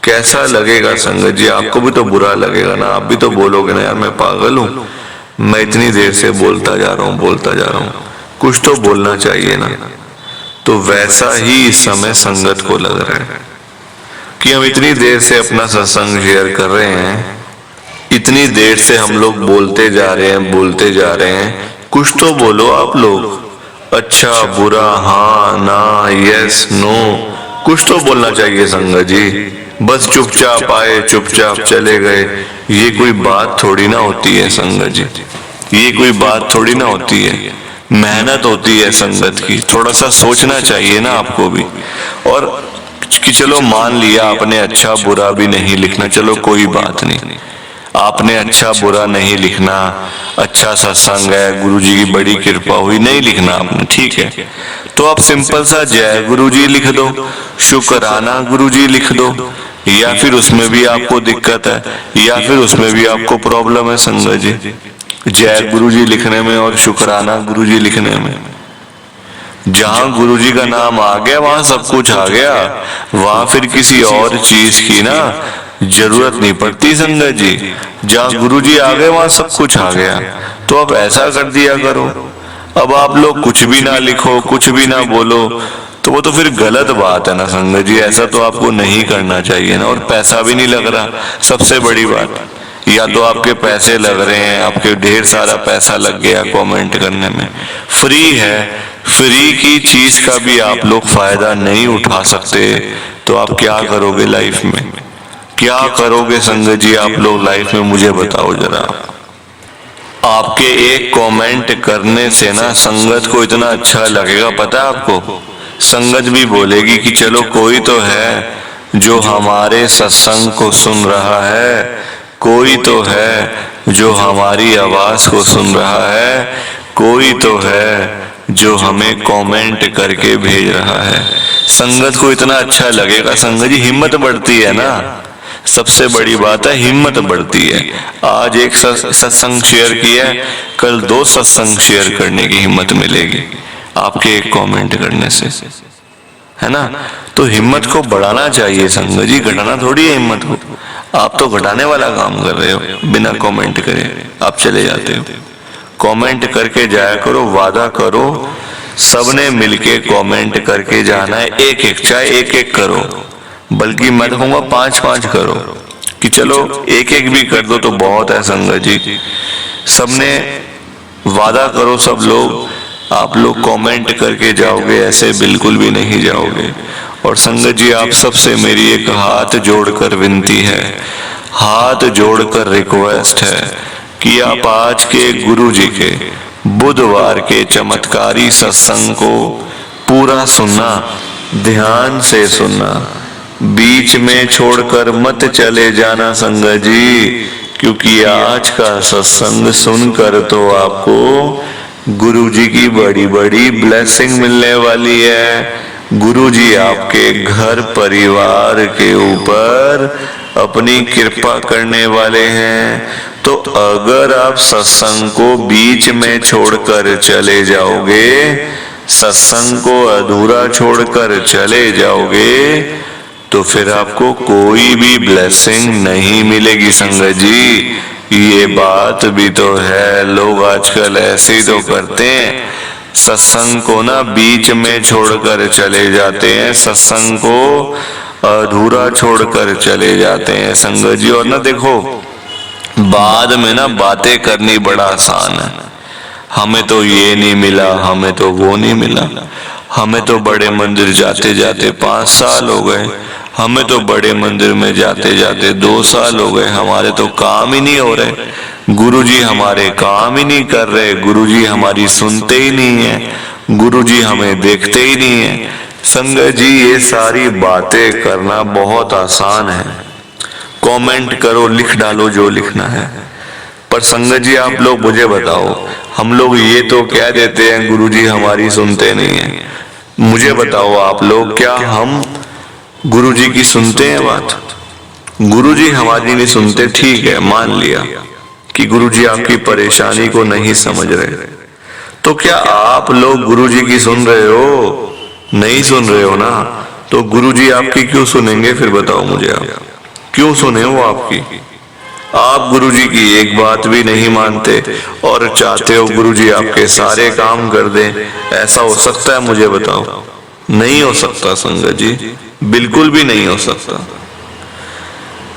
कैसा लगेगा संगत जी। आपको भी तो बुरा लगेगा ना, आप भी तो बोलोगे ना यार मैं पागल हूँ, मैं इतनी देर से बोलता जा रहा हूँ, कुछ तो बोलना चाहिए ना। तो वैसा ही इस समय संगत को लग रहा है कि हम इतनी देर से अपना सत्संग शेयर कर रहे हैं, इतनी देर से हम लोग बोलते जा रहे हैं, कुछ तो बोलो आप लोग, अच्छा बुरा हाँ ना यस नो, कुछ तो बोलना चाहिए संगत जी। बस चुपचाप आए चुपचाप चले गए, ये कोई बात थोड़ी ना होती है संगत जी, ये कोई बात थोड़ी ना होती है। मेहनत होती है संगत की, थोड़ा सा सोचना चाहिए ना आपको भी। और कि चलो मान लिया आपने अच्छा बुरा भी नहीं लिखना, चलो कोई बात नहीं, आपने अच्छा बुरा नहीं लिखना, अच्छा सत्संग है, गुरुजी की बड़ी कृपा हुई, नहीं लिखना आपने, ठीक है, तो आप सिंपल सा जय गुरुजी लिख दो, शुक्राना गुरुजी लिख दो, या फिर उसमें भी आपको दिक्कत है, या फिर उसमें भी आपको प्रॉब्लम है संगत जी, जय गुरुजी लिखने में और शुक्राना गुरुजी लिखने में। जहां गुरुजी का नाम आ गया वहां सब कुछ आ गया, वहां फिर किसी और चीज की ना जरूरत नहीं पड़ती संगत जी। जहां गुरुजी आ गए वहां सब कुछ आ गया, तो अब ऐसा कर दिया करो। अब आप लोग कुछ भी ना लिखो, कुछ भी ना बोलो, तो वो तो फिर गलत बात है ना संगत जी, ऐसा तो आपको नहीं करना चाहिए ना। और पैसा भी नहीं लग रहा, सबसे बड़ी बात, या तो आपके पैसे लग रहे हैं, आपके ढेर सारा पैसा लग गया कमेंट करने में, फ्री है, फ्री की चीज का भी आप लोग फायदा नहीं उठा सकते, तो आप क्या करोगे लाइफ में, क्या करोगे संगत जी आप लोग लाइफ में, मुझे बताओ जरा। आपके एक कमेंट करने से ना संगत को इतना अच्छा लगेगा, पता है आपको, संगत भी बोलेगी कि चलो कोई तो है जो हमारे सत्संग को सुन रहा है, कोई तो है जो हमारी आवाज को सुन रहा है, कोई तो है जो हमें कमेंट करके भेज रहा है। संगत को इतना अच्छा लगेगा संगत जी, हिम्मत बढ़ती है ना, सबसे बड़ी बात है हिम्मत बढ़ती है। आज एक सत्संग शेयर किया, कल 2 सत्संग शेयर करने की हिम्मत मिलेगी आपके एक कमेंट करने से। है ना। तो हिम्मत को बढ़ाना चाहिए संगत जी, घटाना थोड़ी है हिम्मत को। आप तो घटाने वाला काम कर रहे हो, बिना कमेंट करे आप चले जाते हो। कमेंट करके जाया करो, वादा करो सबने मिलके कमेंट करके जाना है, एक एक, चाहे एक एक करो, बल्कि मैं तो कहूँगा 5-5 करो, कि चलो एक एक भी कर दो तो बहुत है संगत जी। सबने वादा करो, सब लोग, आप लोग कमेंट करके जाओगे, ऐसे बिल्कुल भी नहीं जाओगे। और संगत जी आप सबसे मेरी एक हाथ जोड़कर विनती है, हाथ जोड़कर रिक्वेस्ट है कि आप आज के गुरु जी के बुधवार के चमत्कारी सत्संग को पूरा सुनना, ध्यान से सुनना, बीच में छोड़कर मत चले जाना संगत जी, क्योंकि आज का सत्संग सुनकर तो आपको गुरु जी की बड़ी बड़ी ब्लेसिंग मिलने वाली है। गुरु जी आपके घर परिवार के ऊपर अपनी कृपा करने वाले हैं। तो अगर आप सत्संग को बीच में छोड़कर चले जाओगे, सत्संग को अधूरा छोड़कर चले जाओगे, तो फिर आपको कोई भी ब्लेसिंग नहीं मिलेगी संगत जी। ये बात भी तो है, लोग आजकल ऐसे ही तो करते हैं, सत्संग को ना बीच में छोड़कर चले जाते हैं, सत्संग को अधूरा छोड़कर चले जाते हैं संगत जी। और ना देखो, बाद में ना बातें करनी बड़ा आसान है, हमें तो ये नहीं मिला, हमें तो वो नहीं मिला, हमें तो बड़े मंदिर जाते जाते 5 साल हो गए, हमें तो बड़े मंदिर में जाते जाते 2 साल हो गए, हमारे तो काम ही नहीं हो रहे, गुरुजी हमारे काम ही नहीं कर रहे, गुरुजी हमारी सुनते ही नहीं है, गुरुजी हमें देखते ही नहीं है। संगत जी ये सारी बातें करना बहुत आसान है, कमेंट करो, लिख डालो जो लिखना है। पर संगत जी आप लोग मुझे बताओ, हम लोग ये तो कह देते हैं गुरुजी हमारी सुनते नहीं है, मुझे बताओ आप लोग, क्या हम गुरुजी की सुनते हैं बात? गुरुजी हमारी नहीं सुनते, ठीक है, मान लिया कि गुरुजी आपकी परेशानी को नहीं समझ रहे, तो क्या आप लोग गुरुजी की सुन रहे हो? नहीं सुन रहे हो ना, तो गुरुजी आपकी क्यों सुनेंगे फिर बताओ मुझे, आप क्यों सुने वो आपकी? आप गुरुजी की एक बात भी नहीं मानते और चाहते हो गुरुजी आपके सारे काम कर दें, ऐसा हो सकता है मुझे बताओ? नहीं हो सकता संगत जी, बिल्कुल भी नहीं हो सकता।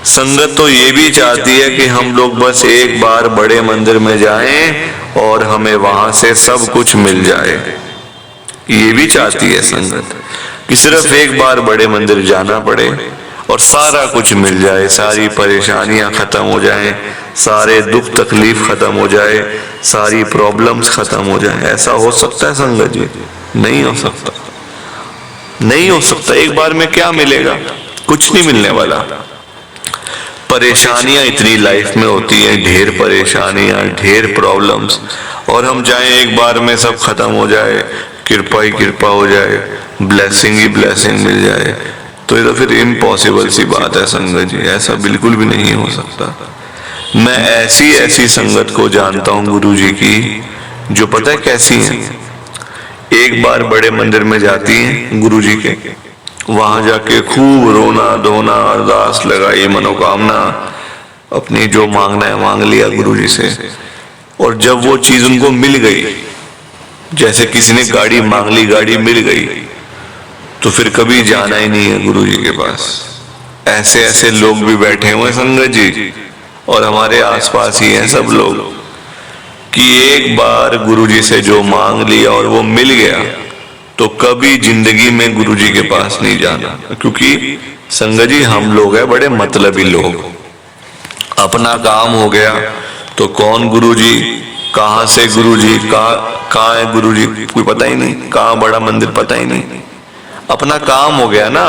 संगत तो ये भी चाहती है कि हम लोग बस एक बार बड़े मंदिर में जाएं और हमें वहां से सब कुछ मिल जाए, ये भी चाहती है संगत कि सिर्फ एक बार बड़े मंदिर जाना पड़े और सारा कुछ मिल जाए, सारी परेशानियां खत्म हो जाएं, सारे दुख तकलीफ खत्म हो जाए, सारी प्रॉब्लम्स खत्म हो जाए। ऐसा हो सकता है संगत जी? नहीं हो सकता, नहीं हो सकता। एक बार में क्या मिलेगा? कुछ नहीं मिलने वाला। परेशानियां इतनी लाइफ में होती है, ढेर परेशानियां, ढेर प्रॉब्लम्स, और हम चाहें एक बार में सब खत्म हो जाए, कृपा ही कृपा हो जाए, ब्लेसिंग ही ब्लेसिंग मिल जाए, तो ये तो फिर इम्पॉसिबल सी बात है संगत जी, ऐसा बिल्कुल भी नहीं हो सकता। मैं ऐसी ऐसी संगत को जानता हूँ गुरुजी की, जो पता है कैसी है, एक बार बड़े मंदिर में जाती हैं गुरुजी के, वहां जाके खूब रोना धोना, अरदास लगाई, मनोकामना अपनी जो मांगना है मांग लिया गुरुजी से, और जब वो चीज उनको मिल गई, जैसे किसी ने गाड़ी मांग ली, गाड़ी मिल गई, तो फिर कभी जाना ही नहीं है गुरुजी के पास। ऐसे ऐसे लोग भी बैठे हुए संगत जी, और हमारे आसपास ही हैं सब लोग, कि एक बार गुरुजी से जो मांग लिया और वो मिल गया, तो कभी जिंदगी में गुरुजी के पास नहीं जाना। क्योंकि संगत जी हम लोग हैं बड़े मतलबी लोग, अपना काम हो गया तो कौन गुरुजी, कहाँ से गुरुजी, कहाँ है गुरुजी, कोई पता ही नहीं, कहाँ बड़ा मंदिर पता ही नहीं, अपना काम हो गया ना।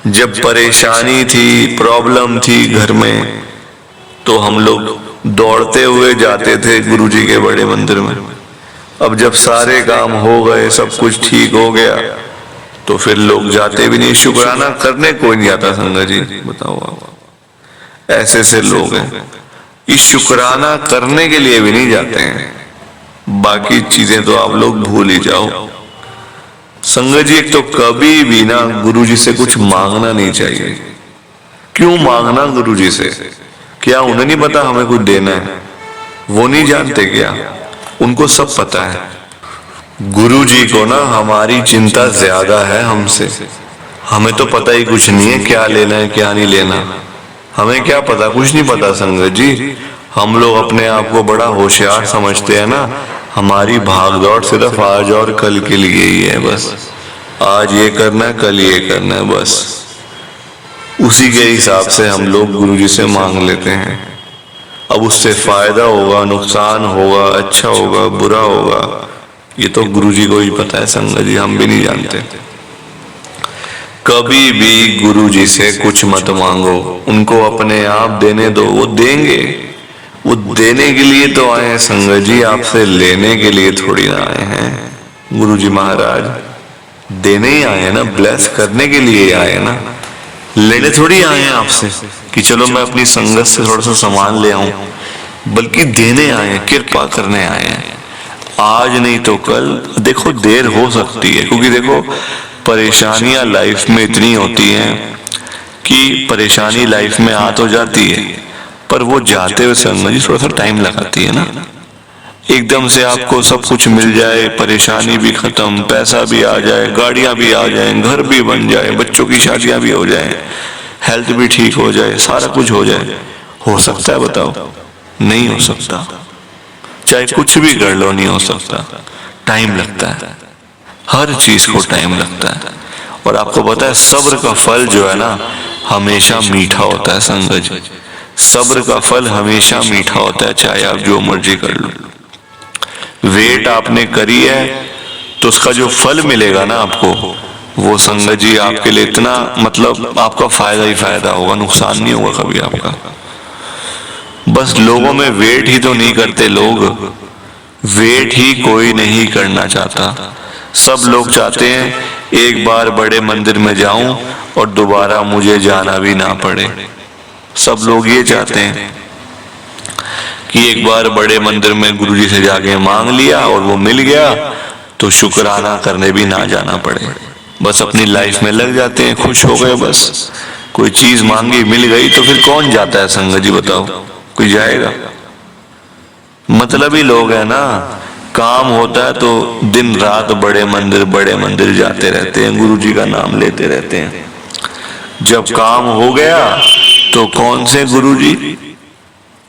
जब परेशानी थी, प्रॉब्लम थी घर में, तो हम लोग दौड़ते हुए जाते थे गुरुजी के बड़े मंदिर में। अब जब सारे काम हो गए, सब कुछ ठीक हो गया, तो फिर लोग जाते भी नहीं, शुक्राना करने कोई नहीं आता संगत जी, बताओ आप। ऐसे ऐसे लोग हैं, इस शुक्राना करने के लिए भी नहीं जाते हैं, बाकी चीजें तो आप लोग भूल ही जाओ। संगत जी, एक तो कभी भी ना गुरु जी से कुछ मांगना नहीं चाहिए। क्यों मांगना गुरु जी से? क्या उन्हें नहीं पता हमें कुछ देना है? वो नहीं जानते क्या? उनको सब पता है। गुरु जी को ना हमारी चिंता ज्यादा है हमसे। हमें तो पता ही कुछ नहीं है क्या लेना है क्या नहीं लेना। हमें क्या पता? कुछ नहीं पता संगत जी। हम लोग अपने आप को बड़ा होशियार समझते हैं ना। हमारी भागदौड़ सिर्फ आज और कल के लिए ही है बस। आज ये करना है, कल ये करना है, बस उसी के हिसाब से हम लोग गुरु जी से मांग लेते हैं। अब उससे फायदा होगा, नुकसान होगा, अच्छा होगा, बुरा होगा, ये तो गुरु जी को ही पता है संगत जी, हम भी नहीं जानते। कभी भी गुरु जी से कुछ मत मांगो, उनको अपने आप देने दो, वो देंगे। वो देने के लिए तो आए हैं संगत जी, आपसे लेने के लिए थोड़ी ना आए हैं। गुरु जी महाराज देने ही आए हैं ना, ब्लेस करने के लिए आए हैं ना, लेने थोड़ी आए हैं आपसे कि चलो मैं अपनी संगत से थोड़ा सा सामान ले आऊं, बल्कि देने आए हैं, कृपा करने आए हैं। आज नहीं तो कल देखो देर हो सकती है, क्योंकि देखो परेशानियां लाइफ में इतनी होती हैं कि परेशानी लाइफ में आ तो जाती है, पर वो जाते हुए संगत जी थोड़ा सा टाइम लगाती है ना। एकदम से आपको सब कुछ मिल जाए, परेशानी भी खत्म, पैसा भी आ जाए, गाड़ियां भी आ जाए, घर भी बन जाए, बच्चों की शादियां भी हो जाए, हेल्थ भी ठीक हो जाए, सारा कुछ हो जाए, हो सकता है? बताओ, नहीं हो सकता। चाहे कुछ भी कर लो नहीं हो सकता। टाइम लगता है, हर चीज को टाइम लगता है। और आपको पता है सब्र का फल जो है ना हमेशा मीठा होता है संगत जी। सब्र का फल हमेशा मीठा होता है, चाहे आप जो मर्जी कर लो। वेट आपने करी है तो उसका जो फल मिलेगा ना आपको, वो संगत जी आपके लिए इतना मतलब आपका फायदा ही फायदा होगा, नुकसान नहीं होगा कभी आपका। बस लोगों में वेट ही तो नहीं करते लोग, वेट ही कोई नहीं करना चाहता। सब लोग चाहते हैं एक बार बड़े मंदिर में जाऊं और दोबारा मुझे जाना भी ना पड़े। सब लोग ये चाहते हैं कि एक बार बड़े मंदिर में गुरुजी से जाके मांग लिया और वो मिल गया तो शुक्राना करने भी ना जाना पड़े। बस अपनी लाइफ में लग जाते हैं, खुश हो गए बस। कोई चीज मांगी मिल गई तो फिर कौन जाता है संगत जी? बताओ, कोई जाएगा? मतलब ही लोग है ना, काम होता है तो दिन रात बड़े मंदिर जाते रहते हैं, गुरु जी का नाम लेते रहते हैं। जब काम हो गया तो कौन से गुरु जी,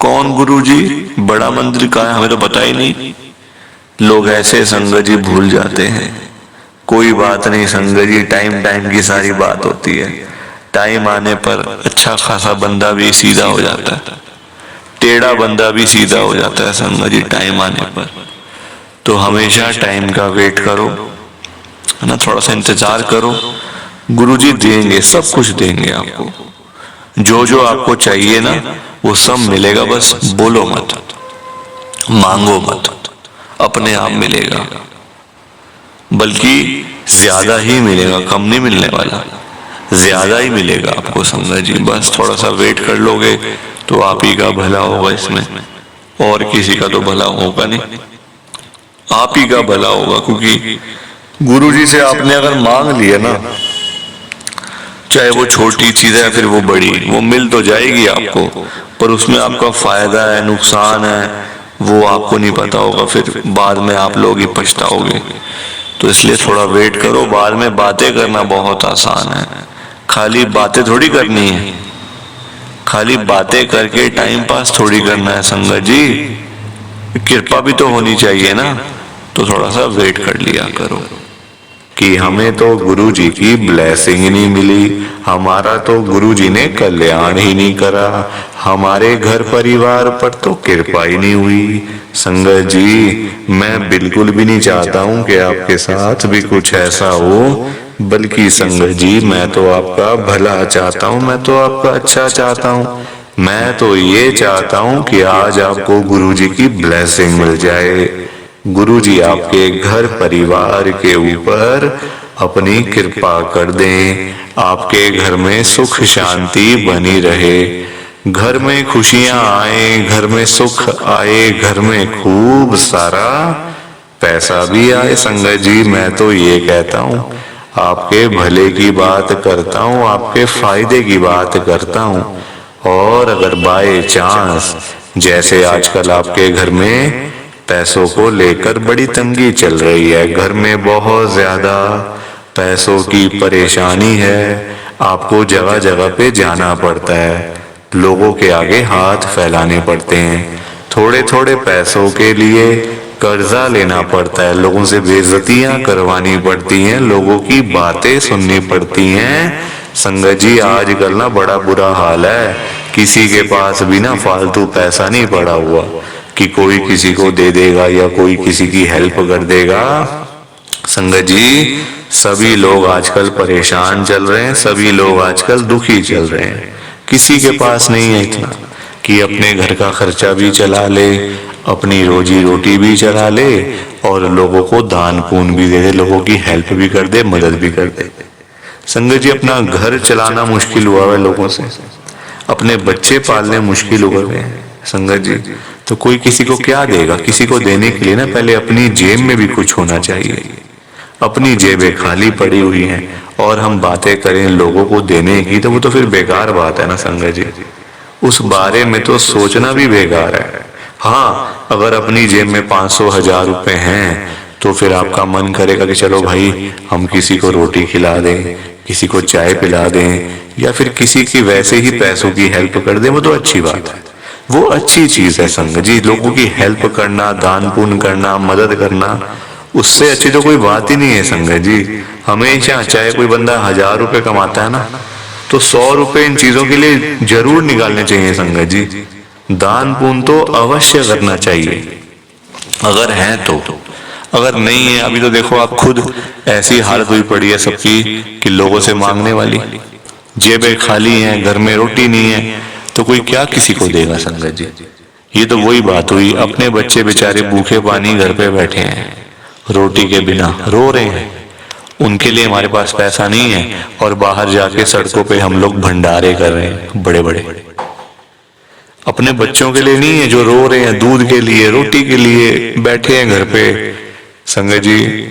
कौन गुरु जी, बड़ा मंदिर का है हमें तो पता ही नहीं। लोग ऐसे संगत जी भूल जाते हैं। कोई बात नहीं संगत जी, टाइम टाइम की सारी बात होती है। टाइम आने पर अच्छा खासा बंदा भी सीधा हो जाता है, टेढ़ा बंदा भी सीधा हो जाता है संगत जी टाइम आने पर। तो हमेशा टाइम का वेट करो, है ना, थोड़ा सा इंतजार करो। गुरुजी देंगे, सब कुछ देंगे आपको। जो जो आपको चाहिए ना वो सब मिलेगा, बस बोलो मत, मांगो मत, अपने आप मिलेगा। बल्कि ज्यादा ही मिलेगा, कम नहीं मिलने वाला, ज्यादा ही मिलेगा आपको संगत जी। बस थोड़ा सा वेट कर लोगे तो आप ही का भला होगा इसमें, और किसी का तो भला होगा नहीं, आप ही का भला होगा। क्योंकि गुरु जी से आपने अगर मांग लिया ना, चाहे वो छोटी चीज है फिर वो बड़ी, वो मिल तो जाएगी आपको, पर उसमें आपका फायदा है नुकसान है वो आपको नहीं पता होगा, फिर बाद में आप लोग ही पछताओगे। तो इसलिए थोड़ा वेट करो। बाद में बातें करना बहुत आसान है, खाली बातें थोड़ी करनी है, खाली बातें करके टाइम पास थोड़ी करना है संगत जी। कृपा भी तो होनी चाहिए ना, तो थोड़ा सा वेट कर लिया करो। कि हमें तो गुरु जी की ब्लेसिंग ही नहीं मिली, हमारा तो गुरु जी ने कल्याण ही नहीं करा, हमारे घर परिवार पर तो कृपा ही नहीं हुई। संगत जी मैं बिल्कुल भी नहीं चाहता हूँ कि आपके साथ भी कुछ ऐसा हो, बल्कि संगत जी मैं तो आपका भला चाहता हूँ, मैं तो आपका अच्छा चाहता हूँ। मैं तो ये चाहता हूँ कि आज आपको गुरु जी की ब्लेसिंग मिल जाए, गुरु जी आपके घर परिवार के ऊपर अपनी कृपा कर दें, आपके घर में सुख शांति बनी रहे, घर में खुशियां आए, घर में सुख आए, घर में खूब सारा पैसा भी आए संगत जी, मैं तो ये कहता हूँ आपके भले की बात करता हूँ, आपके फायदे की बात करता हूँ। और अगर बाय चांस जैसे आजकल आपके घर में पैसों को लेकर बड़ी तंगी चल रही है, घर में बहुत ज्यादा पैसों की परेशानी है, आपको जगह जगह पे जाना पड़ता है, लोगों के आगे हाथ फैलाने पड़ते हैं, थोड़े थोड़े पैसों के लिए कर्जा लेना पड़ता है, लोगों से बेइज्जतियां करवानी पड़ती हैं, लोगों की बातें सुननी पड़ती हैं। संगत जी आजकल ना बड़ा बुरा हाल है, किसी के पास भी ना फालतू पैसा नहीं पड़ा हुआ कि कोई किसी को दे देगा या कोई किसी की हेल्प कर देगा। संगत जी सभी लोग आजकल परेशान चल रहे हैं, सभी लोग आजकल दुखी चल रहे हैं, किसी के पास नहीं है इतना कि अपने घर का खर्चा भी चला ले, अपनी रोजी रोटी भी चला ले और लोगों को दान पुण्य भी दे दे, लोगों की हेल्प भी कर दे, मदद भी कर दे। संगत जी अपना घर चलाना मुश्किल हुआ है लोगों से, अपने बच्चे पालने मुश्किल हो गए हैं संगत जी, तो कोई किसी को क्या देगा? किसी को देने के लिए ना पहले अपनी जेब में भी कुछ होना चाहिए। अपनी जेबें खाली पड़ी हुई हैं और हम बातें करें लोगों को देने की, तो वो तो फिर बेकार बात है ना संगत जी, उस बारे में तो सोचना भी बेकार है। हाँ अगर अपनी जेब में 500,000 रुपए हैं तो फिर आपका मन करेगा कि चलो भाई हम किसी को रोटी खिला दें, किसी को चाय पिला दें या फिर किसी की वैसे ही पैसों की हेल्प कर दें, वो तो अच्छी बात है, वो अच्छी चीज है संगत जी। लोगों की हेल्प करना, दान पुण्य करना, मदद करना, उससे अच्छी तो कोई बात ही नहीं है संगत जी। हमेशा चाहे कोई बंदा 1000 रुपए कमाता है ना, तो 100 रुपए इन चीजों के लिए जरूर निकालने चाहिए संगत जी। दान पुण्य तो अवश्य करना चाहिए अगर है तो, अगर नहीं है अभी तो देखो आप खुद ऐसी हालत हुई पड़ी है सबकी कि लोगों से मांगने वाली, जेबें खाली हैं, घर में रोटी नहीं है, तो कोई क्या किसी को देगा संगत जी। ये तो वही बात हुई, अपने बच्चे बेचारे भूखे पानी घर पे बैठे हैं, रोटी के बिना रो रहे हैं, उनके लिए हमारे पास पैसा नहीं है और बाहर जाके सड़कों पे हम लोग भंडारे कर रहे हैं बड़े बड़े। अपने बच्चों के लिए नहीं है जो रो रहे हैं, दूध के लिए, रोटी के लिए बैठे हैं घर पे संगत जी,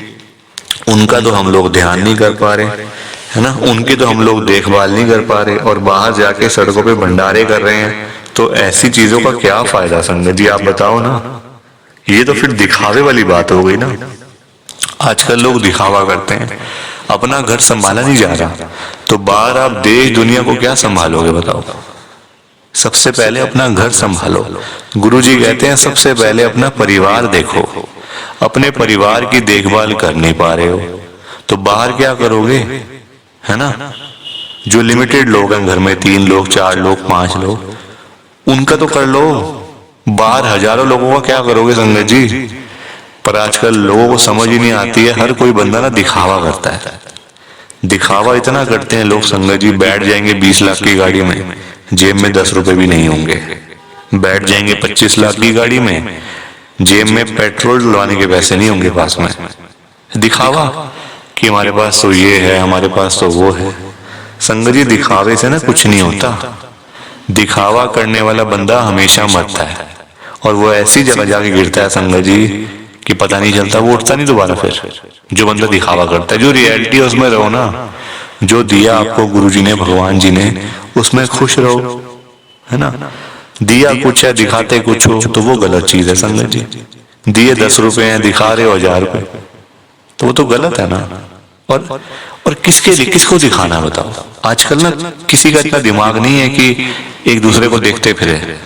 उनका तो हम लोग ध्यान नहीं कर पा रहे है ना, उनकी तो हम लोग देखभाल नहीं कर पा रहे और बाहर जाके सड़कों पे भंडारे कर रहे हैं, तो ऐसी चीजों का क्या फायदा संगत जी, आप बताओ ना। ये तो फिर दिखावे वाली बात हो गई ना। आजकल लोग दिखावा करते हैं, अपना घर संभाला नहीं जा रहा, तो बाहर आप देश दुनिया को क्या संभालोगे बताओ। सबसे पहले अपना घर संभालो। गुरुजी कहते हैं सबसे पहले अपना परिवार देखो, अपने परिवार की देखभाल कर नहीं पा रहे हो तो बाहर क्या करोगे, है ना। जो लिमिटेड लोग हैं घर में, 3 लोग, 4 लोग, 5 लोग, उनका तो कर लो, बाहर हजारों लोगों का क्या करोगे संगत जी। पर आजकल लोगों को समझ ही नहीं आती है, हर कोई बंदा ना दिखावा करता है, दिखावा इतना करते हैं लोग संगत जी, बैठ जाएंगे 20 लाख की गाड़ी में, जेब में 10 रुपए भी नहीं होंगे, बैठ जाएंगे 25 लाख की गाड़ी में, जेब में पेट्रोल डलवाने के पैसे नहीं होंगे पास में, दिखावा कि हमारे पास तो ये है, हमारे पास तो वो है। संगत जी दिखावे से ना कुछ नहीं होता, दिखावा करने वाला बंदा हमेशा मरता है और वो ऐसी जगह जाके गिरता है संगत जी कि पता नहीं चलता, वो उठता नहीं दोबारा फिर। जो बंदा दिखावा करता है, जो रियलिटी है उसमें रहो ना, जो दिया आपको गुरुजी ने, भगवान जी ने, उसमें खुश रहो, है ना। दिया कुछ है, दिखाते कुछ हो, तो वो गलत चीज है संगत जी। दिए 10 रुपए हैं, दिखा रहे हो 1000 रुपए, तो वो तो गलत है ना। और किसके लिए, किसको दिखाना बताओ। आजकल ना किसी का इतना दिमाग नहीं है कि एक दूसरे को देखते फिरे।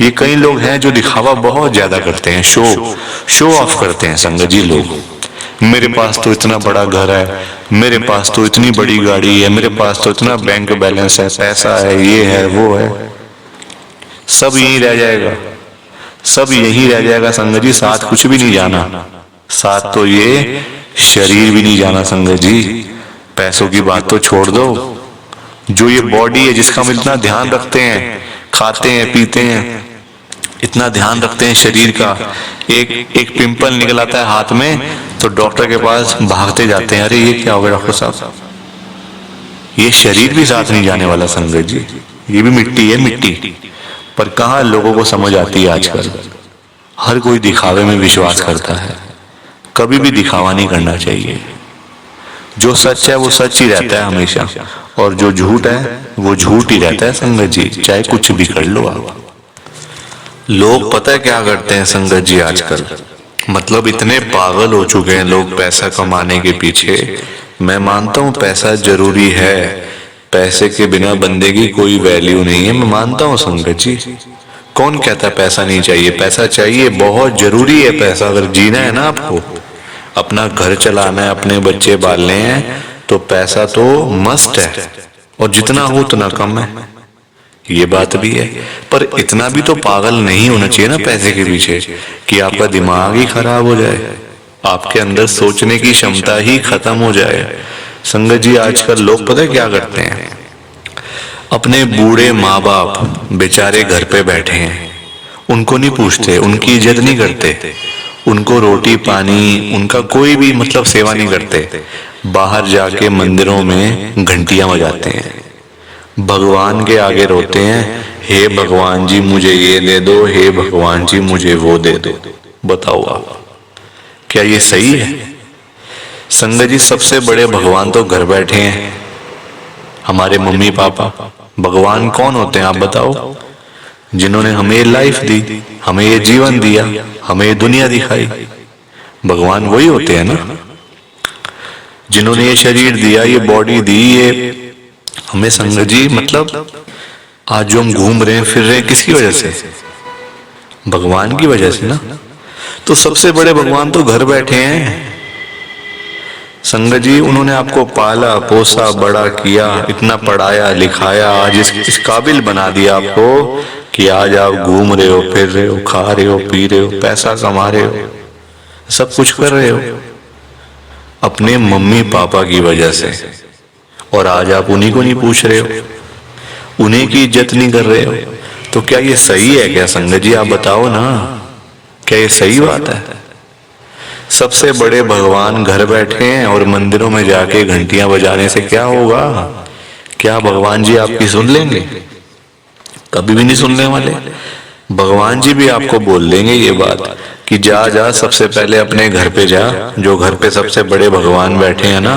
ये कई लोग हैं जो दिखावा बहुत ज्यादा करते हैं, शो ऑफ करते हैं संगत जी लोग। मेरे पास तो इतना बड़ा घर है, मेरे पास तो इतनी बड़ी गाड़ी है, मेरे पास तो इतना बैंक बैलेंस है, पैसा है, ये है वो है, सब यहीं रह जाएगा, सब यहीं रह जाएगा संगत जी, साथ कुछ भी नहीं जाना, साथ तो ये शरीर भी नहीं जाना संगत जी। पैसों की बात तो छोड़ दो, जो ये बॉडी है जिसका हम इतना ध्यान रखते हैं, खाते हैं पीते हैं, इतना ध्यान रखते हैं शरीर का, एक पिंपल निकल आता है हाथ में तो डॉक्टर के पास भागते जाते हैं, अरे ये क्या हो गया डॉक्टर साहब। ये शरीर भी साथ नहीं जाने वाला संगत जी, ये भी मिट्टी है, मिट्टी। पर कहाँ लोगों को समझ आती है आजकल, हर कोई दिखावे में विश्वास करता है, कभी भी दिखावा नहीं करना चाहिए। जो सच है वो सच ही रहता है हमेशा, और जो झूठ है वो झूठ ही रहता है संगत जी, चाहे कुछ भी कर लो आप। लोग पता है क्या करते हैं संगत जी आजकल, मतलब इतने पागल हो चुके हैं लोग पैसा कमाने के पीछे। मैं मानता हूँ पैसा जरूरी है, पैसे के बिना बंदे की कोई वैल्यू नहीं है, मैं मानता हूँ संगत जी। कौन कहता है पैसा नहीं चाहिए? पैसा चाहिए, बहुत जरूरी है पैसा। अगर जीना है ना आपको, अपना घर चलाना है, अपने बच्चे पालने हैं, तो पैसा तो मस्ट है, और जितना हो उतना कम है, ये बात भी है। पर इतना भी तो पागल नहीं होना चाहिए ना पैसे के पीछे कि आपका दिमाग ही खराब हो जाए, आपके अंदर सोचने की क्षमता ही खत्म हो जाए। संगत जी आजकल लोग पता है क्या करते हैं, अपने बूढ़े माँ बाप बेचारे घर पे बैठे हैं, उनको नहीं पूछते, उनकी इज्जत नहीं करते, उनको रोटी पानी उनका कोई भी मतलब सेवा नहीं करते। बाहर जाके मंदिरों में घंटियां बजाते हैं, भगवान के आगे रोते हैं, हे भगवान जी मुझे ये दे दो, हे भगवान जी मुझे वो दे दो। बताओ आप, क्या ये सही है? संगत जी सबसे बड़े भगवान तो घर बैठे हैं, हमारे मम्मी पापा। भगवान कौन होते हैं आप बताओ? जिन्होंने हमें लाइफ दी, हमें ये जीवन दिया, हमें ये दुनिया दिखाई, भगवान वही होते हैं ना। जिन्होंने ये शरीर दिया, ये बॉडी दी, ये हमें संगत जी मतलब आज जो हम घूम रहे हैं फिर रहे हैं किसकी वजह से? भगवान की वजह से ना। तो सबसे बड़े भगवान तो घर बैठे हैं संगत जी। उन्होंने आपको पाला पोसा बड़ा किया, इतना पढ़ाया लिखाया, आज इस काबिल बना दिया आपको कि आज आप घूम रहे हो, फिर रहे हो, खा रहे हो, पी रहे हो, पैसा कमा रहे हो, सब कुछ कर रहे हो अपने मम्मी पापा की वजह से। और आज आप उन्हीं को नहीं पूछ रहे हो, उन्हीं की इज्जत नहीं कर रहे हो। तो क्या ये सही है क्या संगत जी? आप बताओ ना, क्या ये सही बात है? सबसे बड़े भगवान घर बैठे हैं और मंदिरों में जाके घंटियां बजाने से क्या होगा? क्या भगवान जी आपकी सुन लेंगे? कभी भी नहीं सुनने वाले। भगवान जी भी आपको बोल देंगे ये बात कि जा जा सबसे पहले अपने घर पे जा, जो घर पे सबसे बड़े भगवान बैठे हैं ना,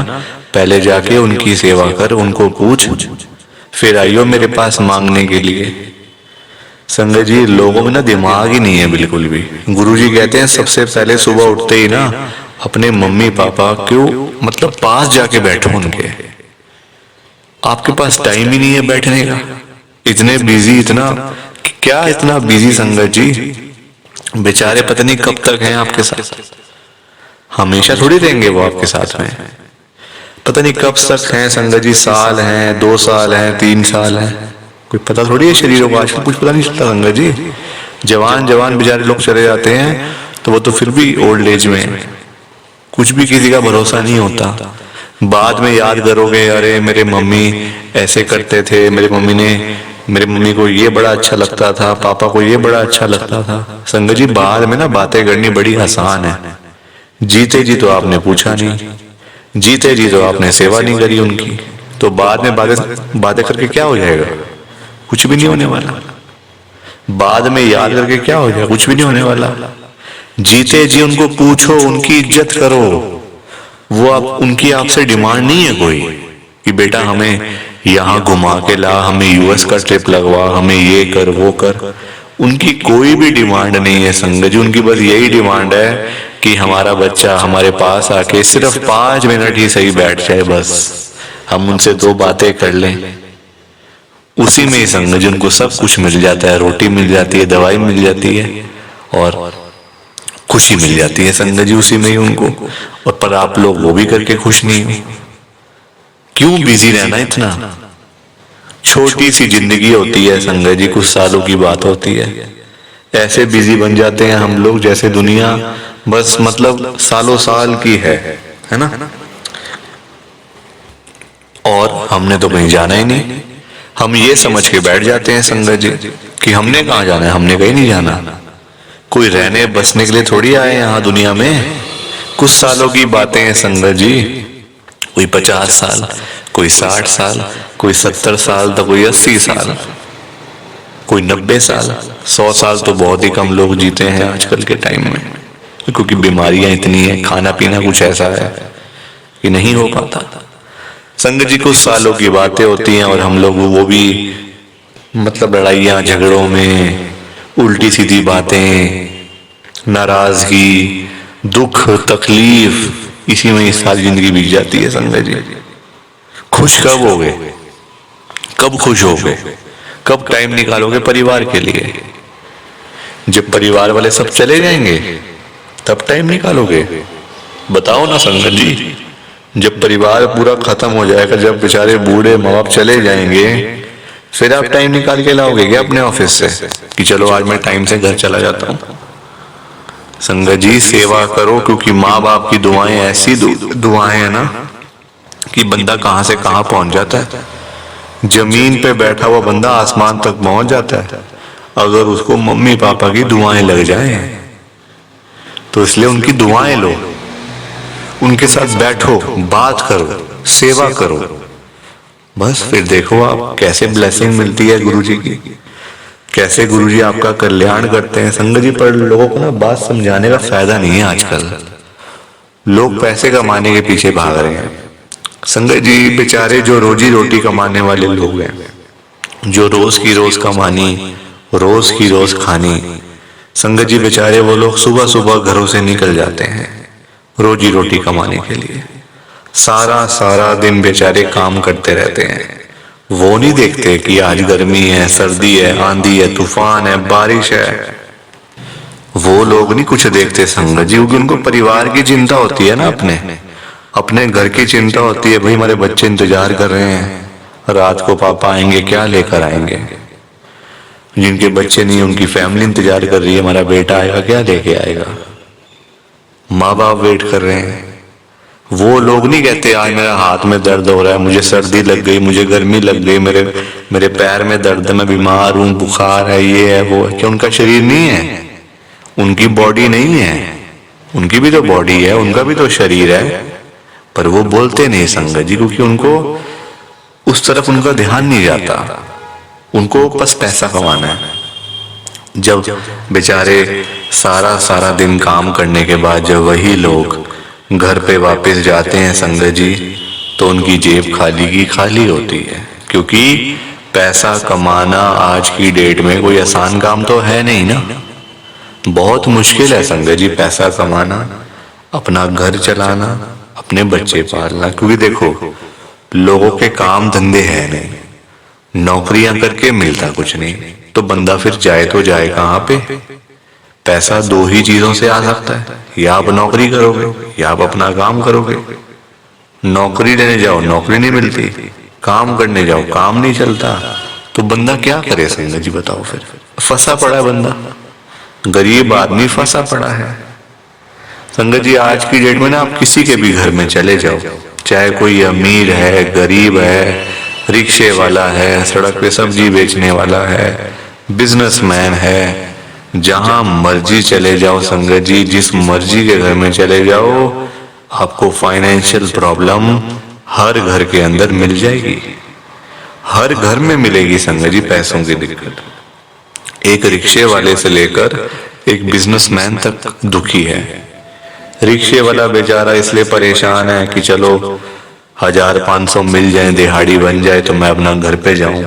पहले जाके उनकी सेवा कर, उनको पूछ, फिर आइयो मेरे पास मांगने के लिए। संगत जी लोगों में ना दिमाग ही नहीं है बिल्कुल भी। गुरुजी कहते हैं सबसे पहले सुबह उठते ही ना अपने मम्मी पापा क्यों मतलब पास जाके बैठो उनके। आपके पास टाइम ही नहीं है बैठने का, इतने बिजी, इतना क्या इतना बिजी संगत जी, बेचारे पता नहीं कब तक हैं आपके साथ, हमेशा थोड़ी रहेंगे वो आपके साथ में, पता नहीं कब तक हैं संगत जी, साल हैं, 2 साल हैं, 3 साल हैं, कोई पता थोड़ी है शरीरों का। आजकल कुछ पता नहीं चलता संगत जी, जवान जवान बेचारे लोग चले जाते हैं तो वो तो फिर भी ओल्ड एज में, कुछ भी किसी का भरोसा नहीं होता। बाद में याद करोगे अरे मेरे मम्मी ऐसे करते थे, मेरे मम्मी को ये बड़ा अच्छा लगता था, पापा को ये बड़ा अच्छा लगता था। संगत जी बाद में ना बातें करनी बड़ी आसान है, जीते जी तो आपने पूछा नहीं, जीते जी तो आपने सेवा नहीं करी उनकी, तो बाद में बातें करके क्या हो जाएगा? कुछ भी नहीं होने वाला। बाद में याद करके क्या हो जाएगा? कुछ भी नहीं होने वाला। जीते जी उनको पूछो, उनकी इज्जत करो, वो आप उनकी आपसे डिमांड नहीं है कोई कि बेटा हमें यहाँ घुमा के ला, हमें यूएस का ट्रिप लगवा, हमें ये कर वो कर, उनकी कोई भी डिमांड नहीं है संगत जी। उनकी बस यही डिमांड है कि हमारा बच्चा हमारे पास आके सिर्फ 5 मिनट ही सही बैठ जाए, बस हम उनसे 2 बातें कर लें, उसी में ही संगत जी उनको सब कुछ मिल जाता है, रोटी मिल जाती है, दवाई मिल जाती है और खुशी मिल जाती है संगत जी उसी में ही उनको। और पर आप लोग वो भी करके खुश नहीं हो, क्यों बिजी रहना इतना? छोटी सी जिंदगी होती है संगत जी, कुछ सालों की बात होती है, ऐसे बिजी बन जाते हैं हम लोग जैसे दुनिया बस मतलब सालों साल की है ना। और हमने तो कहीं जाना ही नहीं, हम ये समझ के बैठ जाते हैं संगत जी कि हमने कहाँ जाना है, हमने कहीं नहीं जाना। कोई रहने बसने के लिए थोड़ी आए यहाँ दुनिया में, कुछ सालों की बातें हैं संगत जी, कोई 50 साल, कोई 60 साल, कोई 70 साल, तो कोई 80 साल, कोई 90 साल, 100 साल तो बहुत ही कम लोग जीते हैं आजकल के टाइम में। क्योंकि बीमारियां इतनी है, खाना पीना कुछ ऐसा है कि नहीं हो पाता। संगत जी कुछ सालों की बातें होती हैं और हम लोग वो भी मतलब लड़ाइयाँ झगड़ों में, उल्टी सीधी बातें, नाराजगी, दुख, तकलीफ, इसी में सारी जिंदगी बीत जाती है। संगत जी खुश कब होगे, कब खुश होगे, कब टाइम निकालोगे परिवार के लिए? जब परिवार वाले सब चले जाएंगे तब टाइम निकालोगे? बताओ ना संगत जी। जब परिवार पूरा खत्म हो जाएगा, जब बेचारे बूढ़े माँ बाप चले जाएंगे, फिर आप टाइम निकाल के लाओगे क्या अपने ऑफिस से कि चलो आज मैं टाइम से घर चला जाता हूँ? संगत जी सेवा करो, क्योंकि माँ बाप की दुआएं ऐसी दुआएं है ना कि बंदा कहां से कहां पहुंच जाता है। जमीन पे बैठा हुआ बंदा आसमान तक पहुंच जाता है अगर उसको मम्मी पापा की दुआएं लग जाएं। तो इसलिए उनकी दुआएं लो, उनके साथ बैठो, बात करो, सेवा करो, बस फिर देखो आप कैसे ब्लेसिंग मिलती है गुरुजी की, कैसे गुरुजी आपका कल्याण करते हैं। संगत जी पर लोगों को ना बात समझाने का फायदा नहीं है। आजकल लोग पैसे कमाने के पीछे भाग रहे हैं। संगत जी बेचारे जो रोजी रोटी कमाने वाले लोग हैं, जो रोज की रोज कमानी, रोज की रोज खानी, संगत जी बेचारे वो लोग सुबह सुबह घरों से निकल जाते हैं रोजी रोटी कमाने के लिए। सारा सारा दिन बेचारे काम करते रहते हैं। वो नहीं देखते कि आज गर्मी है, सर्दी है, आंधी है, तूफान है, बारिश है। वो लोग नहीं कुछ देखते संगत जी, क्योंकि उनको परिवार की चिंता होती है ना, अपने घर की चिंता होती है। भाई हमारे बच्चे इंतजार कर रहे हैं, रात को पापा आएंगे, क्या लेकर आएंगे। जिनके बच्चे नहीं, उनकी फैमिली इंतजार कर रही है, हमारा बेटा आएगा, क्या लेके आएगा। माँ बाप वेट कर रहे हैं। वो लोग नहीं कहते आज मेरा हाथ में दर्द हो रहा है, मुझे सर्दी लग गई, मुझे गर्मी लग गई, मेरे पैर में दर्द है, मैं बीमार हूँ, बुखार है, ये है वो है। क्या उनका शरीर नहीं है? उनकी बॉडी नहीं है? उनकी भी तो बॉडी है, उनका भी तो शरीर है, पर वो बोलते नहीं संगत जी, क्योंकि उनको उस तरफ उनका ध्यान नहीं जाता। उनको बस पैसा कमाना है। जब बेचारे सारा सारा दिन काम करने के बाद जब वही लोग घर पे वापस जाते हैं संगत जी, तो उनकी जेब खाली की खाली होती है। क्योंकि पैसा कमाना आज की डेट में कोई आसान काम तो है नहीं ना, बहुत मुश्किल है संगत जी पैसा कमाना, अपना घर चलाना, अपने बच्चे पालना। क्योंकि देखो लोगों के काम धंधे है नहीं, नौकरियां करके मिलता कुछ नहीं, तो बंदा फिर जाए तो जाए कहाँ पे? पैसा दो ही चीजों से आ सकता है, या आप नौकरी करोगे या आप अपना काम करोगे। नौकरी लेने जाओ नौकरी नहीं मिलती, काम करने जाओ काम नहीं चलता, तो बंदा क्या करे संगत जी बताओ। फिर फंसा पड़ा है बंदा, गरीब आदमी फंसा पड़ा है। संगत जी आज की डेट में ना आप किसी के भी घर में चले जाओ, चाहे कोई अमीर है, गरीब है, रिक्शे वाला है, सड़क पे सब्जी बेचने वाला है, बिजनेसमैन है, जहां मर्जी चले जाओ संगत जी, जिस मर्जी के घर में चले जाओ, आपको फाइनेंशियल प्रॉब्लम हर घर के अंदर मिल जाएगी, हर घर में मिलेगी संगत जी पैसों की दिक्कत। एक रिक्शे वाले से लेकर एक बिजनेसमैन तक दुखी है। रिक्शे वाला बेचारा इसलिए परेशान है कि चलो 1500 मिल जाए, दिहाड़ी बन जाए तो मैं अपना घर पे जाऊं,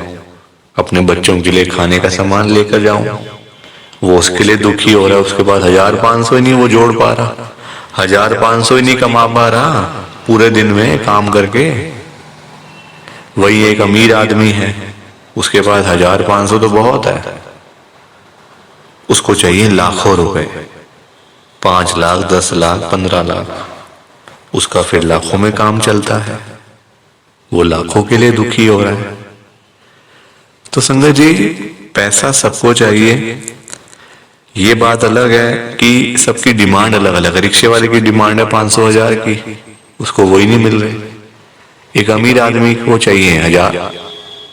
अपने बच्चों के लिए खाने का सामान लेकर जाऊं। वो उसके लिए दुखी हो रहा है। उसके बाद 1500 ही नहीं वो जोड़ पा रहा, 1500 ही नहीं कमा पा रहा पूरे दिन में काम करके। वही एक अमीर आदमी है, उसके पास 1500 तो बहुत है, उसको चाहिए लाखों रुपए, 5 लाख, 10 लाख, 15 लाख, उसका फिर लाखों में काम चलता है, वो लाखों के लिए दुखी हो रहा है। तो संगत जी पैसा सबको चाहिए, ये बात अलग है कि सबकी डिमांड अलग अलग है। रिक्शे वाले की डिमांड है 500 1000 की, उसको वही नहीं मिल रही। एक अमीर आदमी को चाहिए 1000,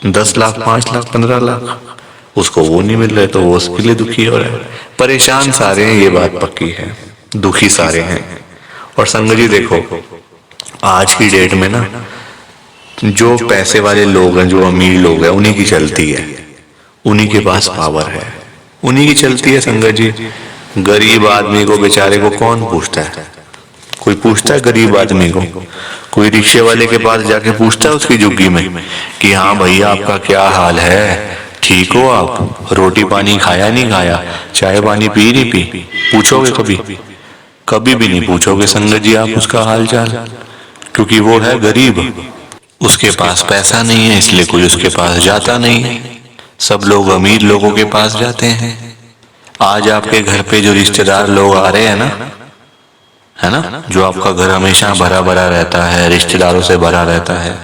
10 लाख, 5 लाख, 15 लाख, उसको वो नहीं मिल रहे, तो वो उसके लिए दुखी हो रहा है। परेशान सारे हैं, ये बात पक्की है, दुखी सारे हैं। और संगत जी देखो आज की डेट में ना जो पैसे वाले लोग हैं, जो अमीर लोग हैं, उन्हीं की चलती है, उन्हीं के पास पावर है, उन्हीं की चलती है संगत जी। गरीब आदमी को बेचारे को कौन पूछता है? कोई पूछता है गरीब आदमी को? कोई रिक्शे वाले के पास जाके पूछता है उसकी झुग्गी में कि हाँ भैया आपका क्या हाल है, ठीक हो आप, रोटी पानी खाया नहीं खाया, चाय पानी पी नहीं पी? पूछोगे कभी? कभी भी नहीं पूछोगे संगत जी आप उसका हाल चाल, क्योंकि वो है गरीब, उसके पास पैसा नहीं है, इसलिए कोई उसके पास जाता नहीं है। सब लोग अमीर लोगों के पास जाते हैं। आज आपके घर पे जो रिश्तेदार लोग आ रहे हैं ना, है ना, जो आपका घर हमेशा भरा भरा रहता है, रिश्तेदारों से भरा रहता है,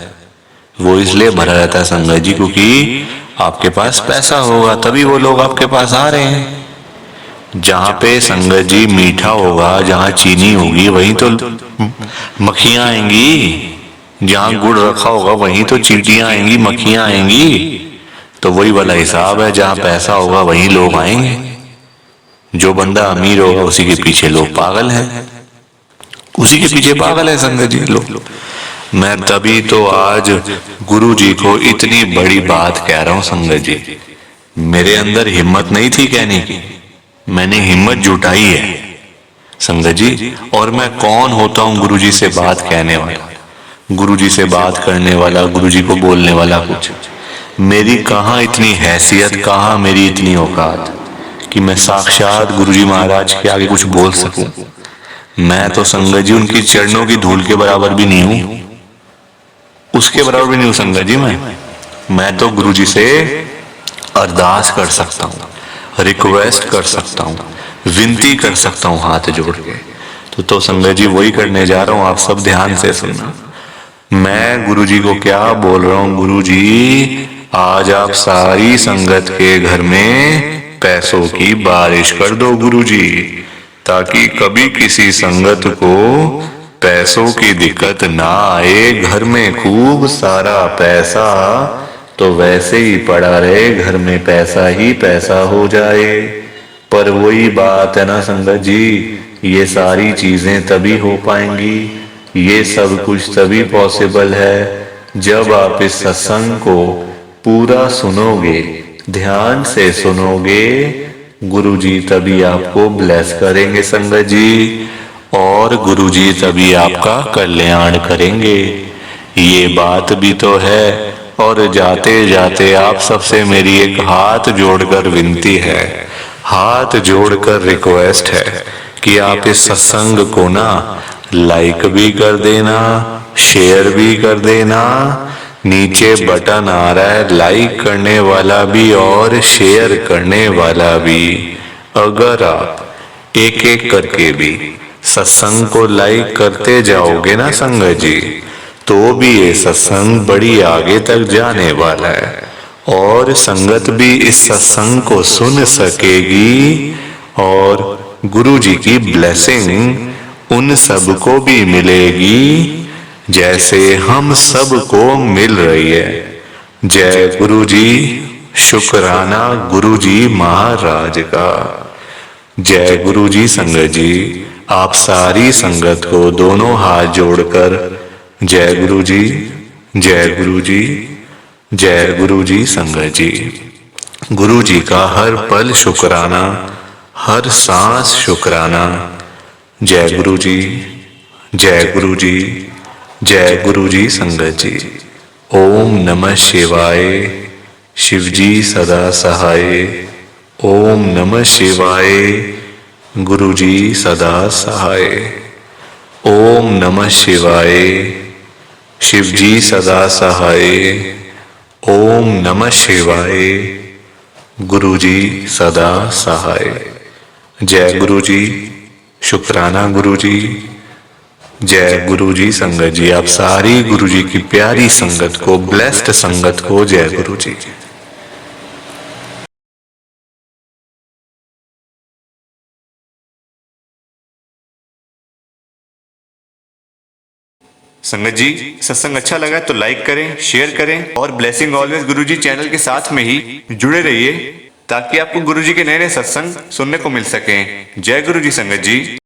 वो इसलिए भरा रहता है संगत जी क्योंकि आपके पास पैसा होगा, तभी वो लोग आपके पास आ रहे हैं। जहाँ पे संगत जी मीठा होगा, जहाँ चीनी होगी वहीं तो मक्खियां आएंगी, जहाँ गुड़ रखा होगा वहीं तो चींटियां आएंगी, मक्खियां आएंगी। तो वही वाला हिसाब है, जहाँ पैसा होगा वहीं लोग आएंगे। जो बंदा अमीर होगा उसी के पीछे लोग पागल हैं, उसी के पीछे पागल है संगत जी लोग। मैं तभी तो आज गुरु जी को इतनी बड़ी बात कह रहा हूं संगत जी। मेरे अंदर हिम्मत नहीं थी कहने की, मैंने हिम्मत जुटाई है संगत जी। और मैं कौन होता हूं गुरु जी से बात कहने वाला, गुरु जी से बात करने वाला, गुरु जी को बोलने वाला? कुछ मेरी कहाँ इतनी हैसियत, कहाँ मेरी इतनी औकात कि मैं साक्षात गुरु जी महाराज के आगे कुछ बोल सकूं। मैं तो संगत जी उनकी चरणों की धूल के बराबर भी नहीं हूं, उसके बराबर भी नहीं हूं संगत जी। मैं तो गुरु जी से अरदास कर सकता हूं, रिक्वेस्ट कर सकता हूं, विनती कर सकता हूं हाथ जोड़ के। तो संगत जी वही करने जा रहा हूं, आप सब ध्यान से सुनना। मैं गुरु जी को क्या बोल रहा हूं? गुरु जी आज आप सारी संगत के घर में पैसों की बारिश कर दो गुरु जी, ताकि कभी किसी संगत को पैसों की दिक्कत ना आए। घर में खूब सारा पैसा तो वैसे ही पड़ा रहे, घर में पैसा ही पैसा हो जाए। पर वही बात है ना संगत जी, ये सारी चीजें तभी हो पाएंगी, ये सब कुछ तभी पॉसिबल है जब आप इस सत्संग को पूरा सुनोगे, ध्यान से सुनोगे। गुरुजी तभी आपको ब्लेस करेंगे संगत जी, और गुरुजी तभी आपका कल्याण करेंगे। ये बात भी तो है। और जाते जाते आप सबसे मेरी एक हाथ जोड़कर विनती है, हाथ जोड़कर रिक्वेस्ट है कि आप इस सत्संग को ना लाइक भी कर देना, शेयर भी कर देना। नीचे बटन आ रहा है लाइक करने वाला भी और शेयर करने वाला भी। अगर आप एक एक करके भी सत्संग को लाइक करते जाओगे ना संगत जी, तो भी ये सत्संग बड़ी आगे तक जाने वाला है, और संगत भी इस सत्संग को सुन सकेगी, और गुरु जी की ब्लेसिंग उन सबको भी मिलेगी जैसे हम सबको मिल रही है। जय गुरु जी, शुक्राना गुरु जी महाराज का। जय गुरु जी संगत जी, आप सारी संगत को दोनों हाथ जोड़कर जय गुरु जी, जय गुरु जी, जय गुरु जी संगत जी। गुरु जी का हर पल शुक्राना, हर सांस शुक्राना। जय गुरु जी, जय गुरु जी, जय गुरु जी संगत जी। ओम नमः शिवाय। शिव जी सदा सहाय। ओम नमः शिवाय। गुरु जी सदा सहाय। ओम नमः शिवाय। शिव जी सदा सहाय। ओम नमः शिवाय। गुरु जी सदा सहाय। जय गुरु जी, शुक्राना गुरु जी। जय गुरु जी संगत जी, आप सारी गुरु जी की प्यारी संगत को, ब्लेस्ड संगत को जय गुरु जी। संगत जी सत्संग अच्छा लगा तो लाइक करें, शेयर करें, और ब्लेसिंग ऑलवेज गुरु जी चैनल के साथ में ही जुड़े रहिए, ताकि आपको गुरु जी के नए नए सत्संग सुनने को मिल सकें। जय गुरु जी संगत जी।